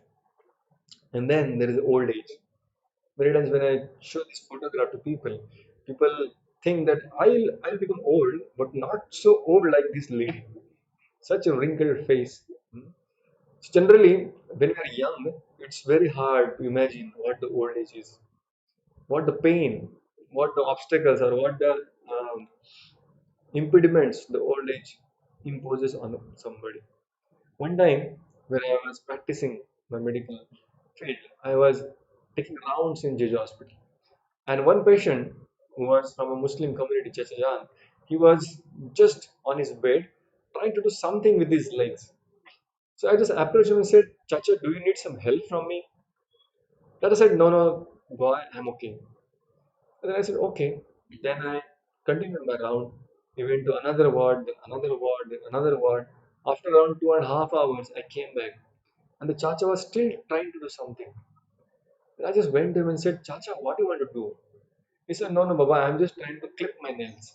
A: And then there is old age. Many times when I show this photograph to people, people think that I'll become old, but not so old like this lady. Such a wrinkled face. Hmm. So generally, when we are young, it's very hard to imagine what the old age is, what the pain, what the obstacles, or what the impediments the old age imposes on somebody. One time, when I was practicing my medical field, I was taking rounds in Jeju hospital, and one patient who was from a Muslim community, Chachajan, he was just on his bed trying to do something with his legs. So I just approached him and said, Chacha, do you need some help from me? Tata said, no, no, boy, I'm okay. And then I said, okay. Then I continued my round. We went to another ward, then another ward, then another ward. After around 2.5 hours, I came back. And the Chacha was still trying to do something. And I just went to him and said, Chacha, what do you want to do? He said, no, no, Baba, I'm just trying to clip my nails,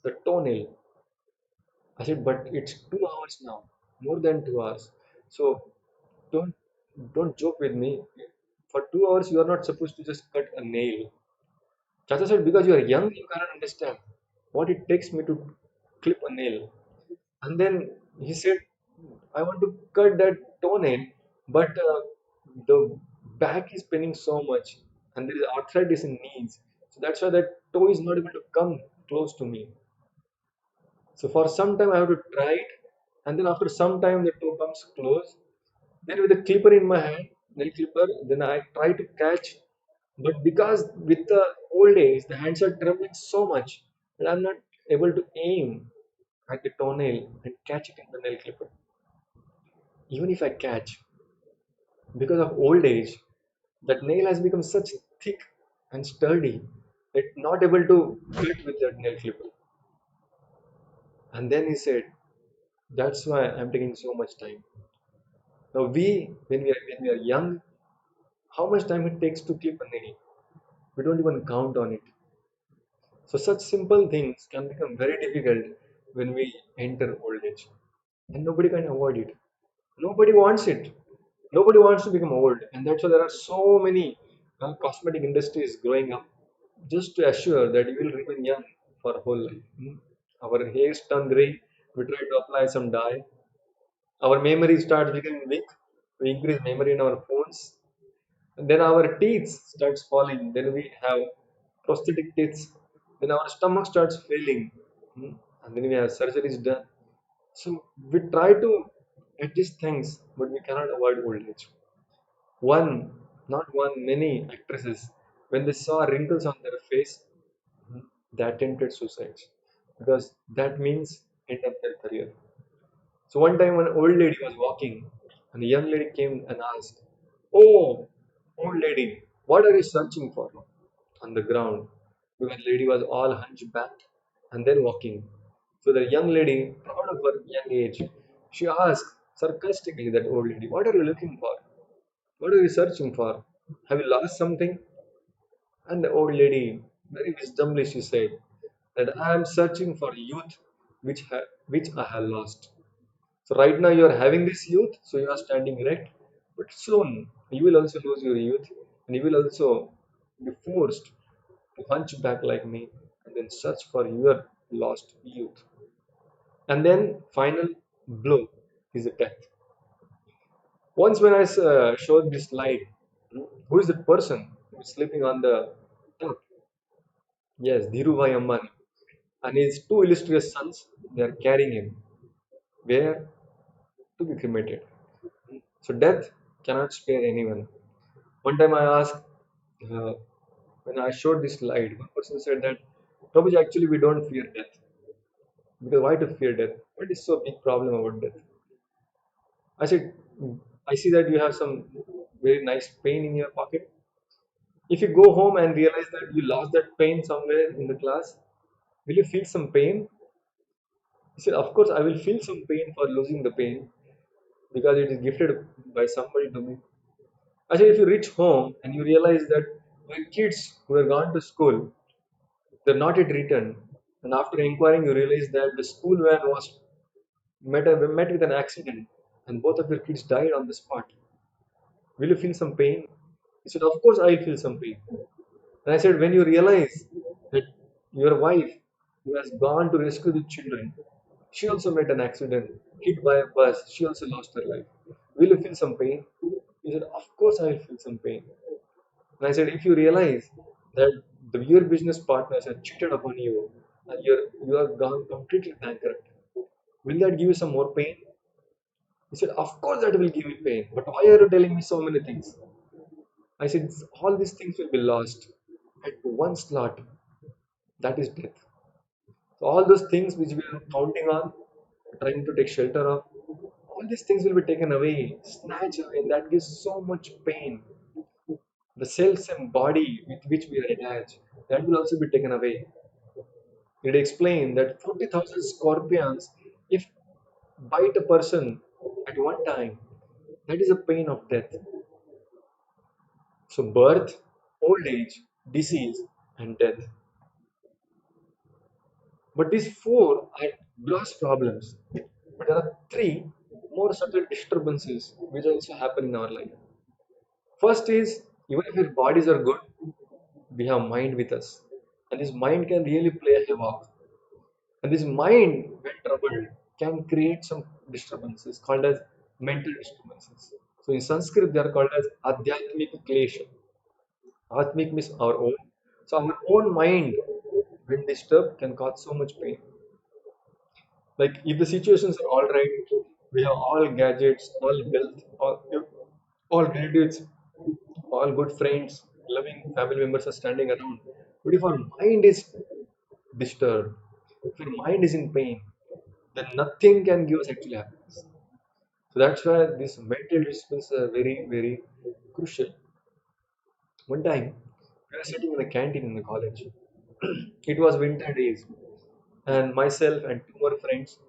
A: the toenail. I said, but it's 2 hours now, more than 2 hours. So don't don't joke with me. For 2 hours, you are not supposed to just cut a nail. Chacha said, because you are young, you cannot understand what it takes me to clip a nail. And then he said, I want to cut that toenail, but the back is paining so much, and there is arthritis in knees. So that's why that toe is not able to come close to me. So for some time, I have to try it, and then after some time, the toe comes close. Then with the clipper in my hand, nail clipper, then I try to catch. But because with the old age, the hands are trembling so much that I'm not able to aim at the toenail and catch it in the nail clipper. Even if I catch, because of old age, that nail has become such thick and sturdy that not able to fit with that nail clipper. And then he said, that's why I'm taking so much time. Now when we are young, how much time it takes to clip a nail? We don't even count on it. So such simple things can become very difficult when we enter old age. And nobody can avoid it. Nobody wants it. Nobody wants to become old. And that's why there are so many cosmetic industries growing up just to assure that you will remain young for a whole life. Hmm. Our hairs turn gray. We try to apply some dye. Our memory starts becoming weak. We increase memory in our phones. And then our teeth starts falling. Then we have prosthetic teeth. Then our stomach starts failing. Hmm. And then we have surgeries done. So we try to adjust things, but we cannot avoid old age. One, not one, many actresses, when they saw wrinkles on their face, they attempted suicide because that means end of their career. So one time, an old lady was walking, and a young lady came and asked, "Oh, old lady, what are you searching for on the ground?" Because the lady was all hunchbacked and then walking. So the young lady, proud of her young age, she asked sarcastically that old lady, "What are you looking for? What are you searching for? Have you lost something?" And the old lady, very wisdomly, she said that I am searching for youth which I have lost. So right now you are having this youth, so you are standing erect, but soon you will also lose your youth, and you will also be forced to hunch back like me, and then search for your lost youth. And then final blow is a death. Once when I showed this slide, who is that person who is sleeping on the top? Yes, Dhirubhai Ambani and his two illustrious sons. They are carrying him where to be cremated. So death cannot spare anyone. One time I asked, uh, when I showed this slide, one person said that, Prabhuji, actually we don't fear death. Because why to fear death? What is so big problem about death? I said, I see that you have some very nice pain in your pocket. If you go home and realize that you lost that pain somewhere in the class, will you feel some pain? He said, of course I will feel some pain for losing the pain because it is gifted by somebody to me. I said, if you reach home and you realize that your kids who have gone to school, they're not yet returned, and after inquiring, you realize that the school van was met with an accident, and both of your kids died on the spot. Will you feel some pain? He said, of course, I will feel some pain. And I said, when you realize that your wife, who has gone to rescue the children, she also met an accident, hit by a bus, she also lost her life. Will you feel some pain? He said, of course, I will feel some pain. And I said, if you realize that your business partners have cheated upon you and you are gone completely bankrupt, will that give you some more pain? He said, of course that will give me pain. But why are you telling me so many things? I said, all these things will be lost at one slot. That is death. So all those things which we are counting on, trying to take shelter of, all these things will be taken away, snatched away, and that gives so much pain. The cells and body with which we are attached, that will also be taken away. It explained that 40,000 scorpions, if bite a person at one time, that is a pain of death. So, birth, old age, disease, and death. But these four are gross problems. But there are three more subtle disturbances which also happen in our life. First is even if our bodies are good, we have mind with us. And this mind can really play havoc. And this mind, when troubled, can create some disturbances called as mental disturbances. So in Sanskrit, they are called as Adhyatmik Klesha. Atmik means our own. So our own mind, when disturbed, can cause so much pain. Like if the situations are all right, we have all gadgets, all wealth, all relatives, all good friends, loving family members are standing around. But if our mind is disturbed, if our mind is in pain, then nothing can give us actually happiness. So that's why these mental disciplines are very, very crucial. One time, we were sitting in a canteen in the college. It was winter days, and myself and two more friends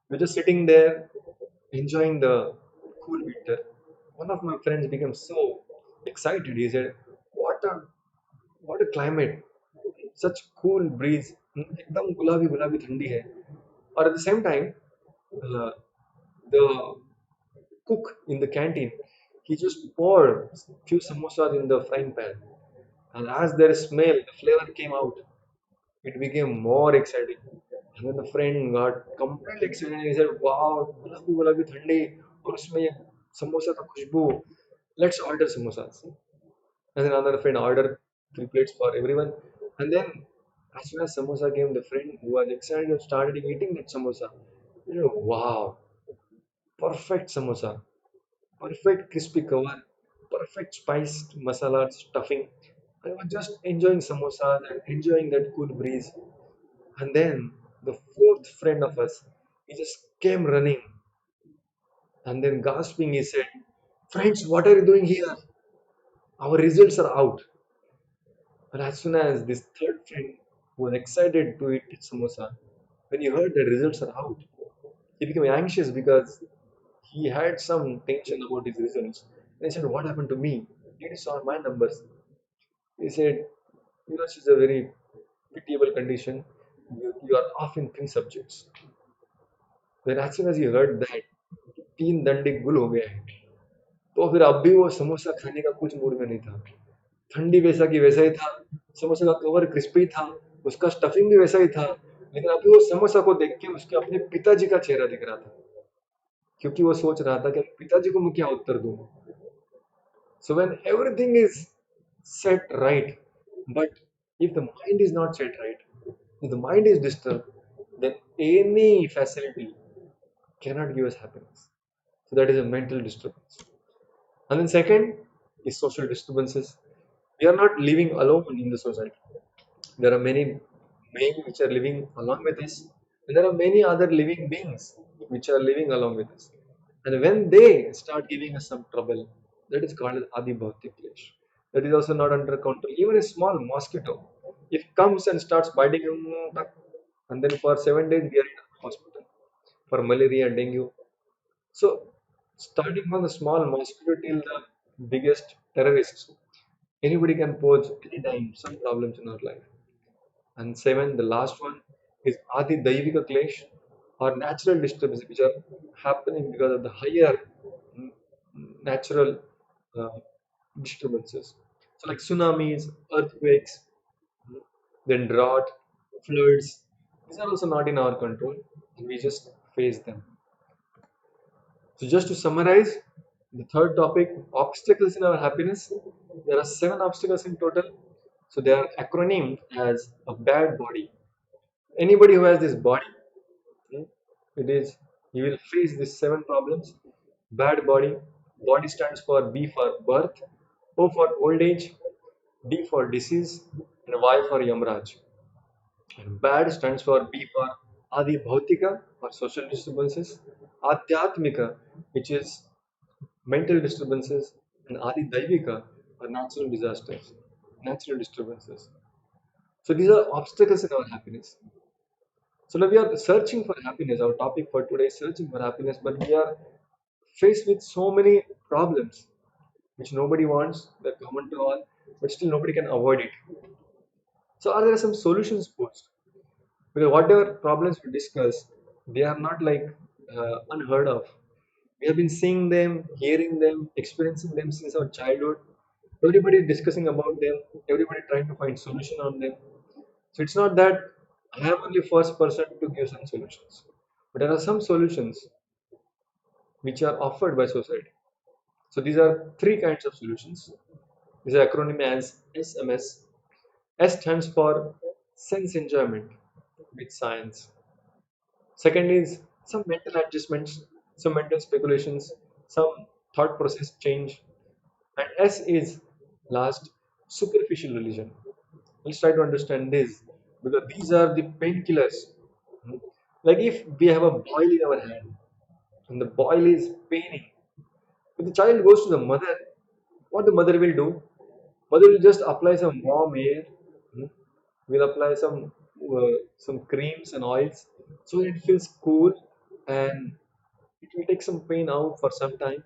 A: were just sitting there enjoying the cool winter. One of my friends became so excited. He said, "What a climate! Such cool breeze. एकदम गुलाबी गुलाबी ठंडी है." Or at the same time, uh, the cook in the canteen, he just poured few samosas in the frying pan, and as their smell, the flavor came out, it became more exciting. And then the friend got completely excited. He said, "Wow, gulabi gulabi thandi, और उसमें ये समोसा का खुशबू. Let's order samosas." And then another friend ordered three plates for everyone. And then as soon as samosa came, the friend who was excited started eating that samosa. Wow, perfect samosa, perfect crispy cover, perfect spiced masala stuffing. I was just enjoying samosa and enjoying that cool breeze. And then the fourth friend of us, he just came running and then gasping, he said, "Friends, what are you doing here? Our results are out." And as soon as this third friend was excited to eat samosa, when he heard the results are out, he became anxious because he had some tension about his results. And he said, "What happened to me? Did you saw my numbers?" He said, "It's a very pitiable condition. You are off in three subjects." Then as soon as he heard that, तीन डंडे गुल हो गए हैं, तो फिर अब भी वो समोसा खाने का कुछ मूड में नहीं था। ठंडी वैसा की वैसा ही था, समोसे का कवर क्रिस्पी था, उसका स्टफिंग भी वैसा ही था, लेकिन अभी वो समोसा को देख के उसके अपने पिताजी का चेहरा दिख रहा था, क्योंकि वो सोच रहा था कि पिताजी को मैं क्या उत्तर दूं. So when everything is set right, but if the mind is not set right, if the mind is disturbed, then any facility cannot give us happiness. So that is a mental disturbance. And then second is social disturbances. We are not living alone in the society. There are many beings which are living along with us, and there are many other living beings which are living along with us. And when they start giving us some trouble, that is called as Adi Bhautik Klesh. That is also not under control. Even a small mosquito, if comes and starts biting you, and then for 7 days we are in a hospital for malaria and dengue. So, starting from the small mosquito till the biggest terrorists, anybody can pose anytime some problems in our life. And seven, the last one is Adi Daivika Klesh or natural disturbances which are happening because of the higher mm, natural uh, disturbances. So, like tsunamis, earthquakes, then drought, floods. These are also not in our control, and we just face them. So, just to summarize, the third topic, obstacles in our happiness. There are seven obstacles in total. So, they are acronymed as a bad body. Anybody who has this body, hmm, it is you will face these seven problems. Bad body. Body stands for B for birth, O for old age, D for disease, and Y for Yamraj. And bad stands for B for Adi Bhautika or social disturbances, Adhyatmika, which is mental disturbances, and Adi Daivika or natural disasters, natural disturbances. So these are obstacles in our happiness. So now we are searching for happiness. Our topic for today is searching for happiness, but we are faced with so many problems which nobody wants, they're common to all, but still nobody can avoid it. So are there some solutions posed? Because whatever problems we discuss, they are not like unheard of. We have been seeing them, hearing them, experiencing them since our childhood. Everybody is discussing about them, everybody trying to find solution on them. So it's not that I am only first person to give some solutions. But there are some solutions which are offered by society. So these are three kinds of solutions. These are acronym as SMS. S stands for sense enjoyment with science. Second is some mental adjustments, some mental speculations, some thought process change. And S is last superficial religion. Let's try to understand this because these are the painkillers. Hmm. Like if we have a boil in our hand and the boil is paining, if the child goes to the mother, what the mother will do? Mother will just apply some warm air, hmm, will apply some creams and oils so it feels cool and it will take some pain out for some time,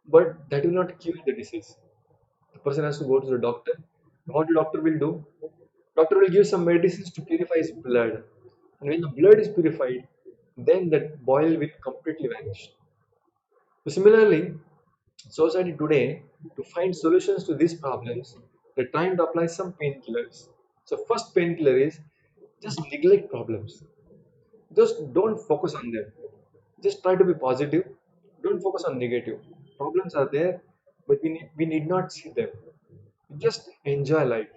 A: but that will not cure the disease. The person has to go to the doctor. What the doctor will do? Doctor will give some medicines to purify his blood. And when the blood is purified, then that boil will completely vanish. So similarly, society today, to find solutions to these problems, they're trying to apply some painkillers. So first painkiller is just neglect problems. Just don't focus on them. Just try to be positive. Don't focus on negative. Problems are there, but we need not see them. Just enjoy life.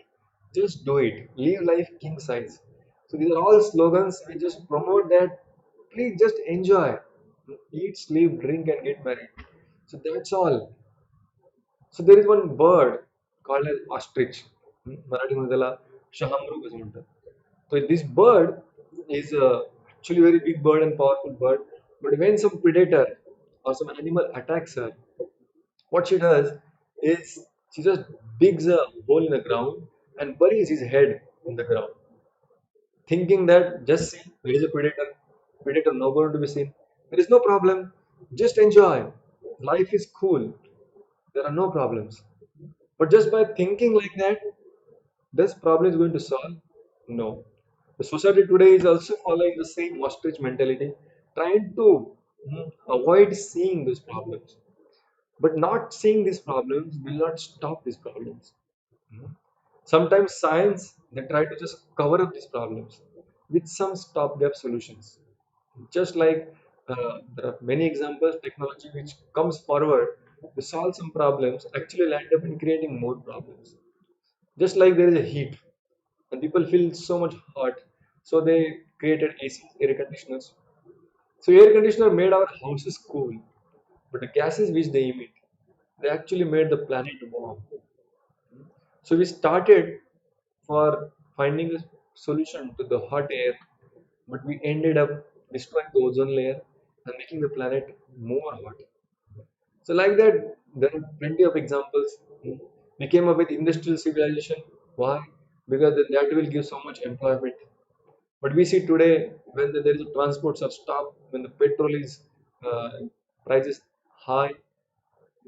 A: Just do it. Live life king size. So these are all slogans. We just promote that. Please just enjoy. Eat, sleep, drink, and get married. So that's all. So there is one bird called as ostrich. मराठीमध्ये त्याला शहामृग असं म्हणतात. So this bird is actually a very big bird and powerful bird. But when some predator or some animal attacks her, what she does is she just digs a hole in the ground and buries his head in the ground, thinking that just see there is a predator not going to be seen. There is no problem. Just enjoy. Life is cool. There are no problems. But just by thinking like that, this problem is going to solve? No. The society today is also following the same ostrich mentality, trying to avoid seeing these problems. But not seeing these problems will not stop these problems. Mhm. Sometimes science they try to just cover up these problems with some stopgap solutions. Just like there are many examples, technology which comes forward to solve some problems actually land up in creating more problems. Just like there is a heat and people feel so much hot, so they created ACs, air conditioners. So air conditioner made our houses cool, but the gases which they emit, they actually made the planet warm. So we started for finding a solution to the hot air, but we ended up destroying the ozone layer and making the planet more hot. So like that, there are plenty of examples. We came up with industrial civilization. Why? Because that will give so much employment. But we see today when there is a transports are stopped, when the petrol is uh, prices high,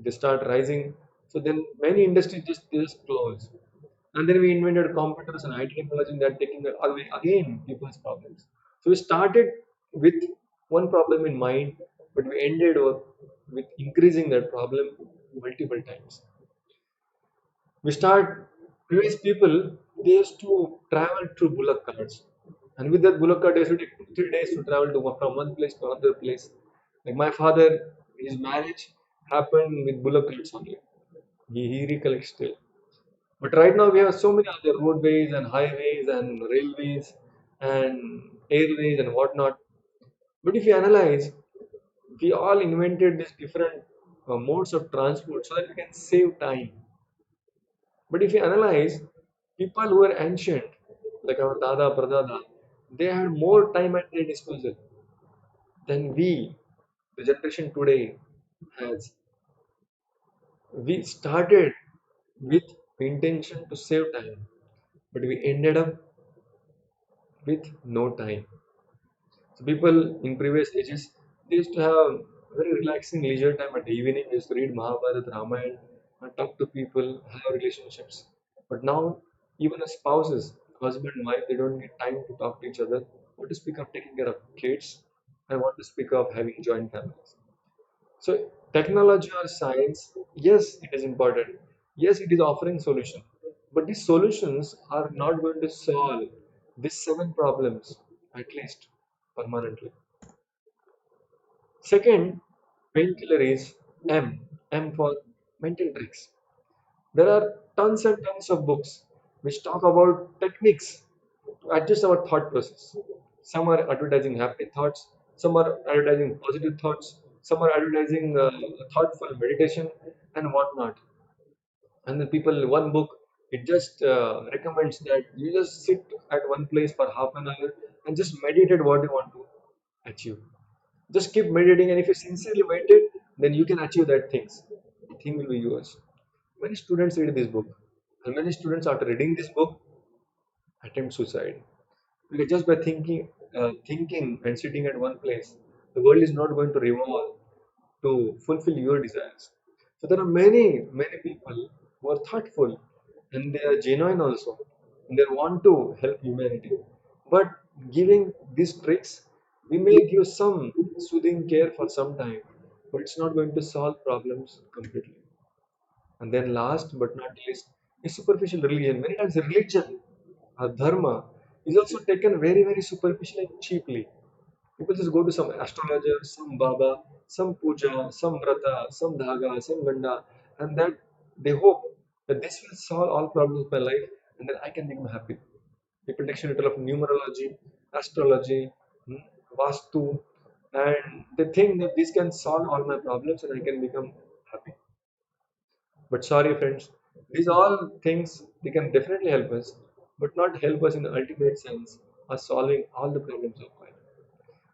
A: they start rising. So then many industries just close. And then we invented computers and IT technology that taking away again people's problems. So we started with one problem in mind, but we ended up with increasing that problem multiple times. We start previous people they used to travel through bullock carts, and with that bullock cart, they used to take 2 3 days to travel to from one place to another place. Like my father, his marriage happened with bullock carts only. He recollects still. But right now we have so many other roadways and highways and railways and airways and whatnot. But if you analyze, we all invented these different modes of transport so that we can save time. But if you analyze, people who were ancient, like our Dada, Pradada, they had more time at their disposal than we, the generation today, has. We started with intention to save time, but we ended up with no time. So people in previous ages they used to have very relaxing leisure time at the evening. They used to read Mahabharata, Ramayana, and talk to people, have relationships. But now, even as spouses, husband and wife, they don't get time to talk to each other. What to speak of taking care of kids, and what to speak of having joint families. So technology or science, yes, it is important. Yes, it is offering solution. But these solutions are not going to solve these seven problems, at least permanently. Second, painkiller is M. M for mental tricks. There are tons and tons of books which talk about techniques to adjust our thought process. Some are advertising happy thoughts, some are advertising positive thoughts, some are advertising thoughtful meditation and whatnot. And the people, one book, it just recommends that you just sit at one place for half an hour and just meditate what you want to achieve. Just keep meditating, and if you sincerely meditate, then you can achieve that things. The thing will be yours. Many students read this book, and many students after reading this book attempt suicide. Because just by thinking and sitting at one place, the world is not going to revolve to fulfill your desires. So there are many people who are thoughtful and they are genuine also, and they want to help humanity. But giving these tricks, we may give some soothing care for some time, but it's not going to solve problems completely. And then last but not least is superficial religion. Many times religion or dharma is also taken very superficially and cheaply. People just go to some astrologer, some baba, some puja, some vrata, some dhaga, some ganda, and that they hope. that this will solve all problems of my life and then I can become happy. People take little of numerology, astrology, hmm, vastu, and they think that this can solve all my problems and I can become happy. But sorry, friends, these all things they can definitely help us, but not help us in the ultimate sense of solving all the problems of life.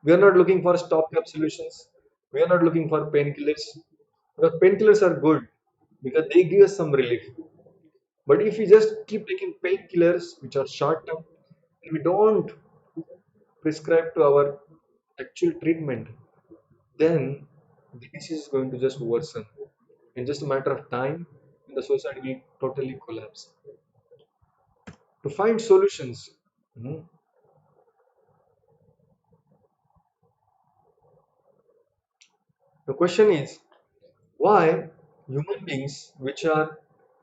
A: We are not looking for stopgap solutions. We are not looking for painkillers. Because painkillers are good because they give us some relief. But if we just keep taking painkillers which are short term, and we don't prescribe to our actual treatment, then the disease is going to just worsen. In just a matter of time, the society will totally collapse. To find solutions, mhm, the question is why human beings, which are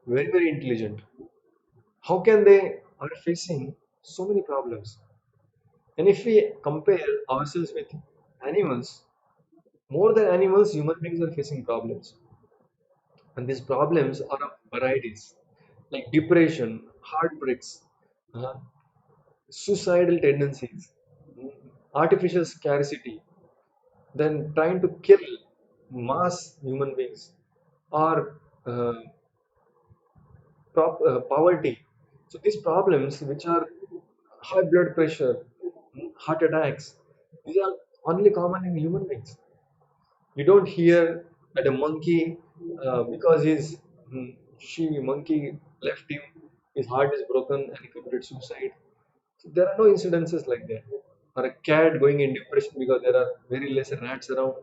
A: very intelligent, how can they are facing so many problems? And if we compare ourselves with animals, more than animals, human beings are facing problems. And these problems are of varieties like depression, heartbreaks, uh, suicidal tendencies, artificial scarcity, then trying to kill mass human beings, or poverty. So these problems, which are high blood pressure, heart attacks, these are only common in human beings. You don't hear that a monkey, because she monkey left him, his heart is broken and he committed suicide. So there are no incidences like that. Or a cat going in depression because there are very less rats around.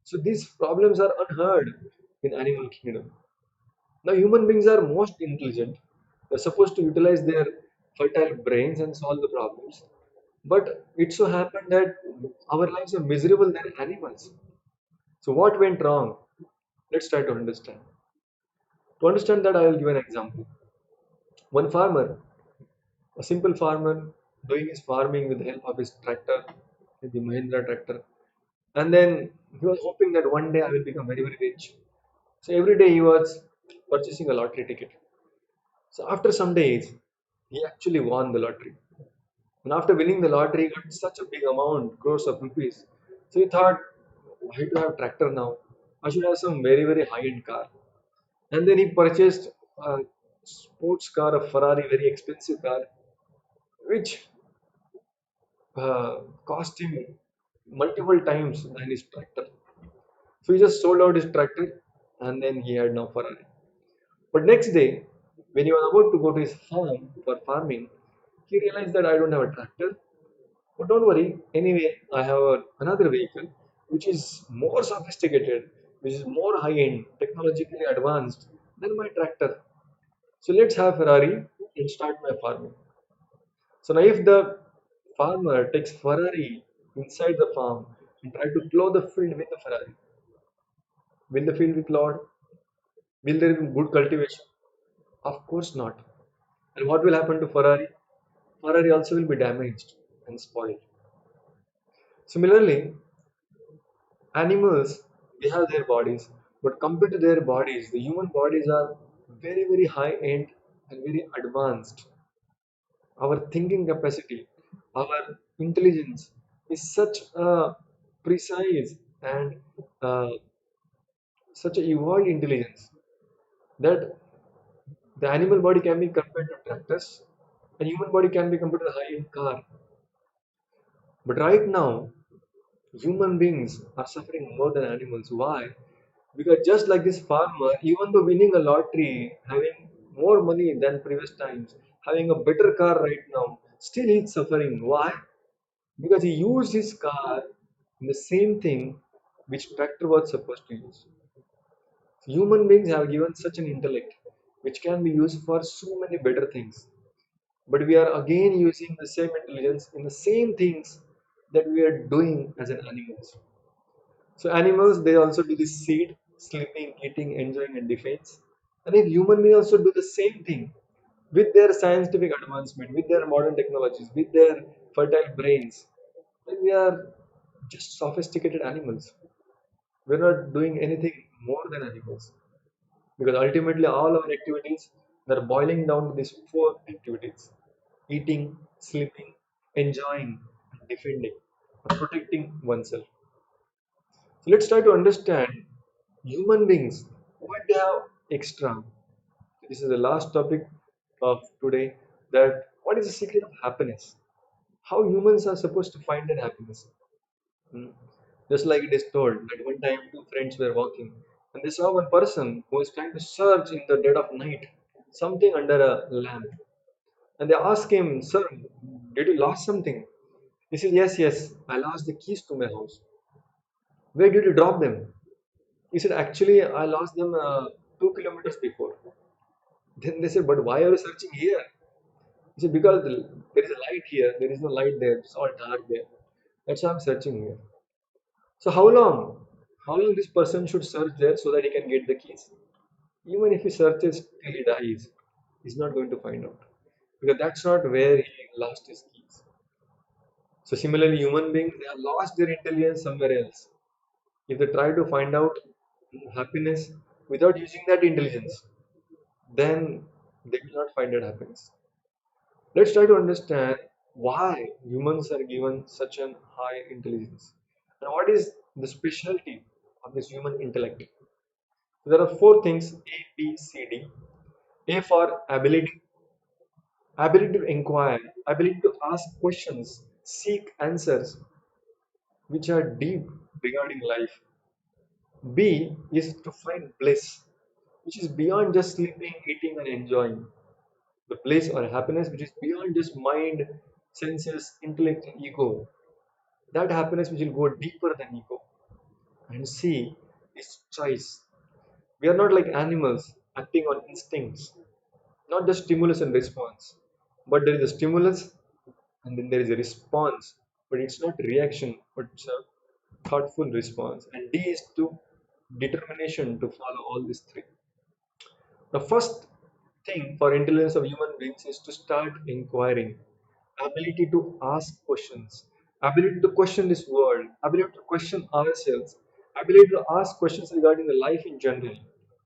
A: So these problems are unheard in animal kingdom. Now human beings are most intelligent. They're supposed to utilize their fertile brains and solve the problems. But it so happened that our lives are miserable than animals. So what went wrong? Let's try to understand. To understand that, I will give an example. One farmer, a simple farmer, doing his farming with the help of his tractor, the Mahindra tractor, and then he was hoping that one day I will become very rich. So every day he was purchasing a lottery ticket. So after some days, he actually won the lottery. And after winning the lottery, he got such a big amount, crores of rupees. So he thought, why do I have tractor now? I should have some very high-end car. And then he purchased a sports car, a Ferrari, very expensive car, which cost him multiple times than his tractor. So he just sold out his tractor and then he had no Ferrari. But next day, when he was about to go to his farm for farming, he realized that I don't have a tractor. But don't worry, anyway, I have another vehicle which is more sophisticated, which is more high end, technologically advanced than my tractor. So let's have Ferrari and start my farming. So now if the farmer takes Ferrari inside the farm and try to plow the field with the Ferrari, will the field be plowed? Will there be good cultivation? Of course not. And what will happen to Ferrari? Ferrari also will be damaged and spoiled. Similarly, animals, they have their bodies, but compared to their bodies, the human bodies are very high end and very advanced. Our thinking capacity, our intelligence is such a precise and uh, such a evolved intelligence that the animal body can be compared to tractors and human body can be compared to a high-end car. But right now, human beings are suffering more than animals. Why? Because just like this farmer, even though winning a lottery, having more money than previous times, having a better car right now, still he's suffering. Why? Because he used his car in the same thing which tractor was supposed to use. Human beings have given such an intellect which can be used for so many better things. But we are again using the same intelligence in the same things that we are doing as an animals. So animals they also do this seed, sleeping, eating, enjoying, and defense. And if human beings also do the same thing with their scientific advancement, with their modern technologies, with their fertile brains, then we are just sophisticated animals. We're not doing anything more than animals. Because ultimately all our activities are boiling down to these four activities: eating, sleeping, enjoying, and defending, or protecting oneself. So let's try to understand human beings, what they have extra. This is the last topic of today, that what is the secret of happiness, how humans are supposed to find their happiness. Hmm. Just like it is told that one time two friends were walking and they saw one person who was trying to search in the dead of night something under a lamp. And they asked him, "Sir, did you lost something?" He said, "Yes, yes, I lost the keys to my house." "Where did you drop them?" He said, "Actually, I lost them 2 kilometers before." Then they said, "But why are you searching here?" He said, "Because there is a light here, there is no light there, it's all dark there. That's why I'm searching here." So how long? How long this person should search there so that he can get the keys? Even if he searches till he dies, he's not going to find out. Because that's not where he lost his keys. So similarly, human beings, they have lost their intelligence somewhere else. If they try to find out happiness without using that intelligence, then they will not find that happiness. Let's try to understand why humans are given such an high intelligence and what is the specialty of this human intellect. So there are four things: A, B, C, D. A for ability, ability to inquire, ability to ask questions, seek answers which are deep regarding life. B is to find bliss, which is beyond just sleeping, eating, and enjoying. The bliss or happiness which is beyond just mind, senses, intellect, and ego. That happiness which will go deeper than ego. And C is choice. We are not like animals acting on instincts, not just stimulus and response. But there is a stimulus and then there is a response. But it's not reaction, but it's a thoughtful response. And D is to determination to follow all these three. The first thing for intelligence of human beings is to start inquiring, ability to ask questions, ability to question this world, ability to question ourselves, ability to ask questions regarding the life in general.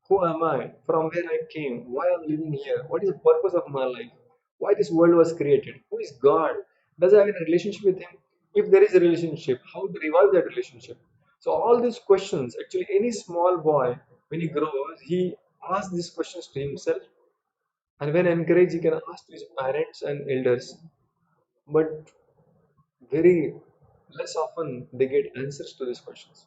A: Who am I? From where I came? Why I'm living here? What is the purpose of my life? Why this world was created? Who is God? Does I have a relationship with Him? If there is a relationship, how to revive that relationship? So all these questions, actually, any small boy when he grows, he asks these questions to himself, and when encouraged, he can ask to his parents and elders. But very less often they get answers to these questions.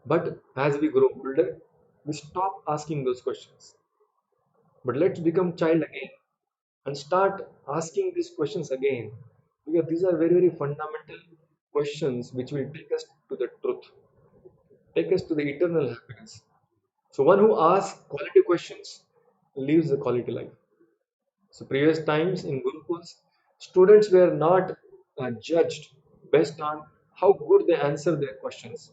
A: But as we grow older, we stop asking those questions. But let's become child again and start asking these questions again, because these are very, very fundamental questions which will take us to the truth, take us to the eternal happiness. So one who asks quality questions lives a quality life. So previous times in Gurukuls, students were not judged based on how good they answer their questions,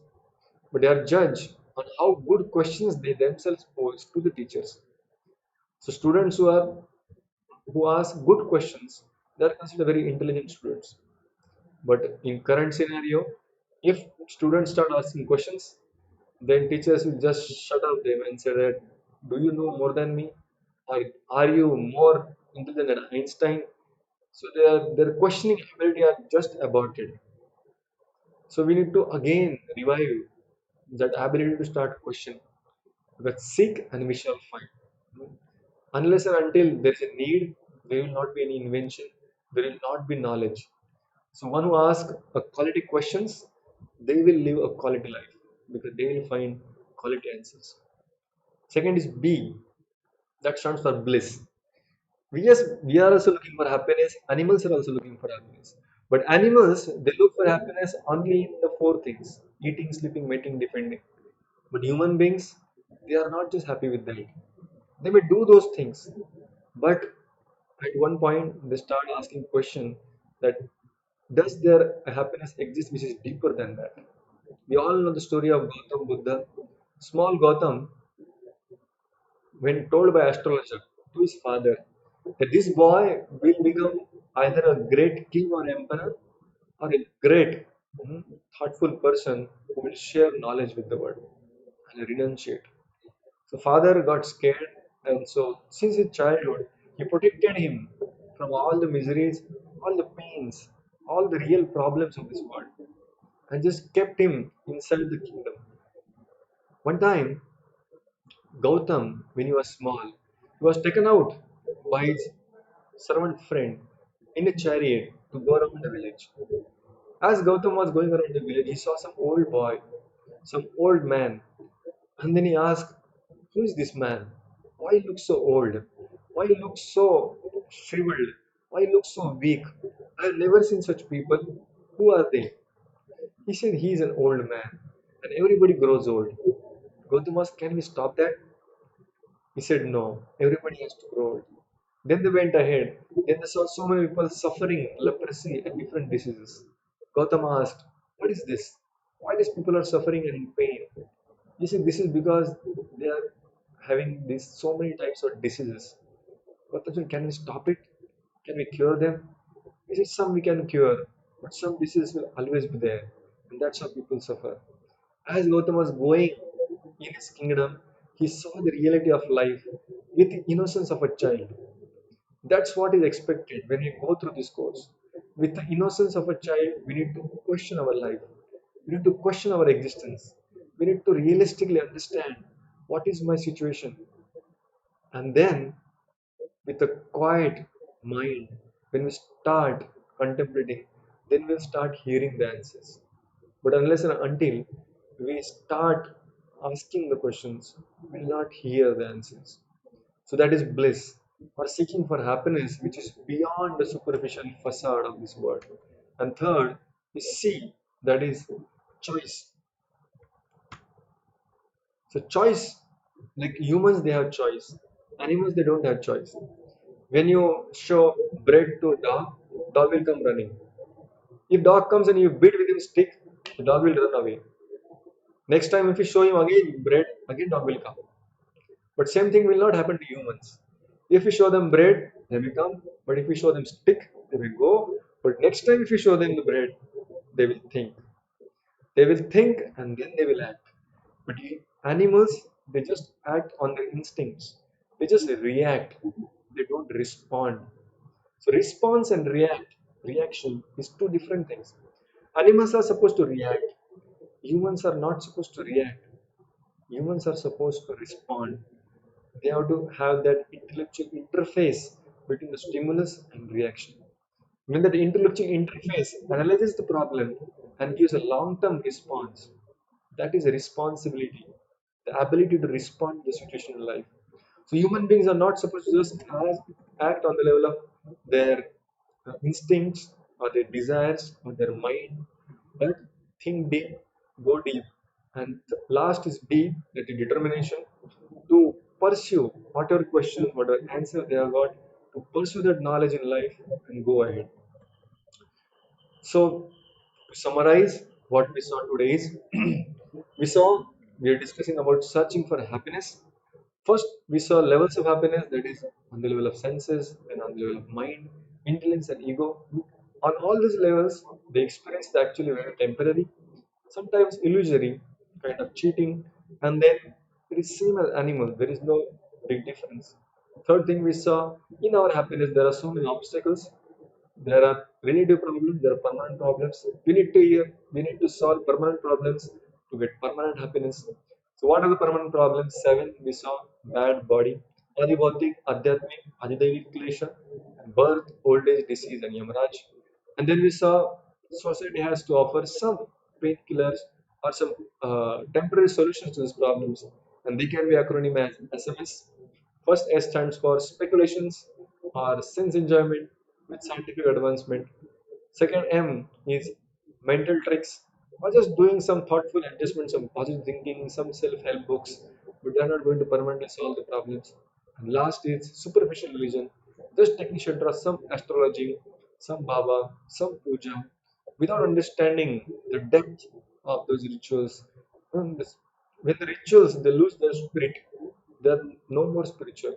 A: but they are judged on how good questions they themselves pose to the teachers. So students who ask good questions, they are considered very intelligent students. But in current scenario, if students start asking questions, then teachers will just shut up them and say that, "Do you know more than me? Are you more intelligent than Einstein?" So their questioning ability are just aborted. So we need to again revive that ability to start question. But seek and we shall find. Unless and until there is a need, there will not be any invention, there will not be knowledge. So one who asks a quality questions, they will live a quality life because they will find quality answers. Second is B, that stands for bliss. We are also looking for happiness. Animals are also looking for happiness. But animals, they look for happiness only in the four things: eating, sleeping, mating, defending. But human beings, they are not just happy with that. They may do those things, but at one point they start asking question that does their happiness exist which is deeper than that? We all know the story of Gautam Buddha. Small Gautam, when told by astrologer to his father that this boy will become either a great king or emperor or a great thoughtful person who will share knowledge with the world and renunciate. So father got scared, and so since his childhood, he protected him from all the miseries, all the pains, all the real problems of this world, and just kept him inside the kingdom. One time, Gautam, when he was small, he was taken out by his servant friend in a chariot to go around the village. As Gautam was going around the village, he saw some old boy, some old man, and then he asked, "Who is this man? Why he looks so old? Why he looks so shriveled? Why he looks so weak? I have never seen such people. Who are they?" He said, "He is an old man, and everybody grows old." Gautam asked, "Can we stop that?" He said, "No, everybody has to grow old." Then they went ahead. Then they saw so many people suffering leprosy and different diseases. Gautama asked, "What is this? Why these people are suffering and in pain?" He said, "This is because they are having these so many types of diseases." Gautama said, "Can we stop it? Can we cure them?" He said, "Some we can cure, but some diseases will always be there. And that's how people suffer." As Gautama was going in his kingdom, he saw the reality of life with the innocence of a child. That's what is expected when we go through this course. With the innocence of a child, we need to question our life. We need to question our existence. We need to realistically understand what is my situation. And then, with a quiet mind, when we start contemplating, then we'll start hearing the answers. But unless and until we start asking the questions, we'll not hear the answers. So that is bliss, or seeking for happiness which is beyond the superficial facade of this world. And third is C, that is choice. So choice, like humans, they have choice. Animals, they don't have choice. When you show bread to a dog, dog will come running. If dog comes and you beat with him stick, the dog will run away. Next time, if you show him again bread, again dog will come. But same thing will not happen to humans. If we show them bread, they will come. But if we show them stick, they will go. But next time if you show them the bread, they will think. They will think and then they will act. But animals, they just act on their instincts. They just react. They don't respond. So response and reaction is two different things. Animals are supposed to react. Humans are not supposed to react. Humans are supposed to respond. They have to have that intellectual interface between the stimulus and reaction. When that intellectual interface analyzes the problem and gives a long-term response, that is a responsibility, the ability to respond to the situation in life. So human beings are not supposed to just act on the level of their instincts or their desires or their mind, but think deep, go deep. And last is D, that is determination to pursue whatever question, whatever answer they have got, to pursue that knowledge in life and go ahead. So, to summarize what we saw today is we saw we are discussing about searching for happiness. First, we saw levels of happiness, that is on the level of senses, then on the level of mind, intelligence, and ego. On all these levels, the experience is actually very temporary, sometimes illusory, kind of cheating, and then it is same as animal. There is no big difference. Third thing we saw, in our happiness there are so many obstacles. There are relative problems, there are permanent problems. We need to solve permanent problems to get permanent happiness. So what are the permanent problems? Seven we saw: bad body, adibautic, adhyatmic, adidaivic klesha, birth, old age, disease, and yamaraj. And then we saw society has to offer some painkillers or some temporary solutions to these problems, and they can be acronym as SMS. First S stands for speculations or sense enjoyment with scientific advancement. Second M is mental tricks or just doing some thoughtful adjustments, some positive thinking, some self-help books, but they are not going to permanently solve the problems. And last is superficial religion, just taking shelter of some astrology, some Baba, some puja, without understanding the depth of those rituals. And when the rituals they lose their spirit, they are no more spiritual.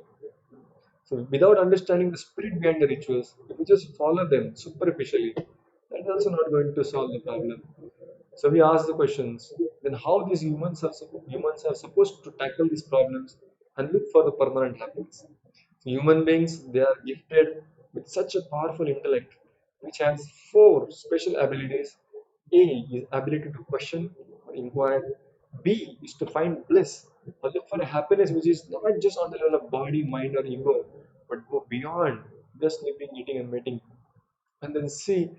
A: So without understanding the spirit behind the rituals, if we just follow them superficially, that's also not going to solve the problem. So we ask the questions: then how these humans are supposed to tackle these problems? and look for the permanent happiness. Human beings, they are gifted with such a powerful intellect, which has four special abilities. A is ability to question or inquire. B is to find bliss or look for a happiness which is not just on the level of body, mind, or ego, but go beyond just sleeping, eating, and mating. And then C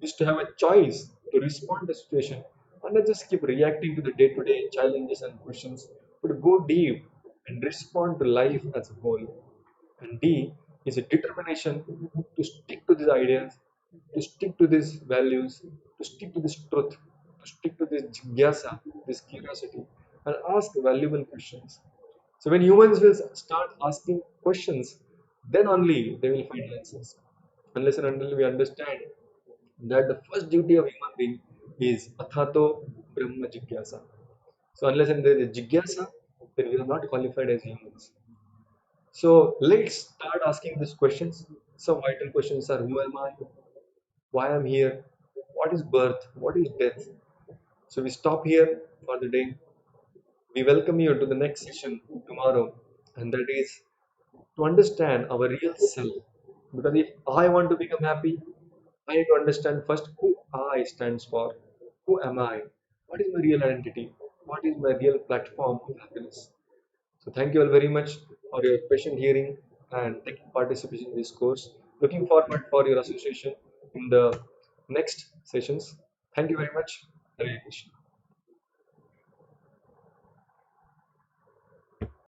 A: is to have a choice to respond to the situation and not just keep reacting to the day-to-day challenges and questions, but go deep and respond to life as a whole. And D is a determination to stick to these ideas, to stick to these values, to stick to this truth, to stick to this jigyasa, this curiosity, and ask valuable questions. So when humans will start asking questions, then only they will find answers. Unless and until we understand that the first duty of human being is athato brahma jigyasa. So unless and there is a jigyasa, then we are not qualified as humans. So let's start asking these questions. Some vital questions are: who am I? Why I'm here? What is birth? What is death? So we stop here for the day. We welcome you to the next session tomorrow, and that is to understand our real self. Because if I want to become happy, I need to understand first who I stands for. Who am I? What is my real identity? What is my real platform of happiness? So thank you all very much for your patient hearing and taking participation in this course. Looking forward for your association in the next sessions. Thank you very much. Hare Krishna.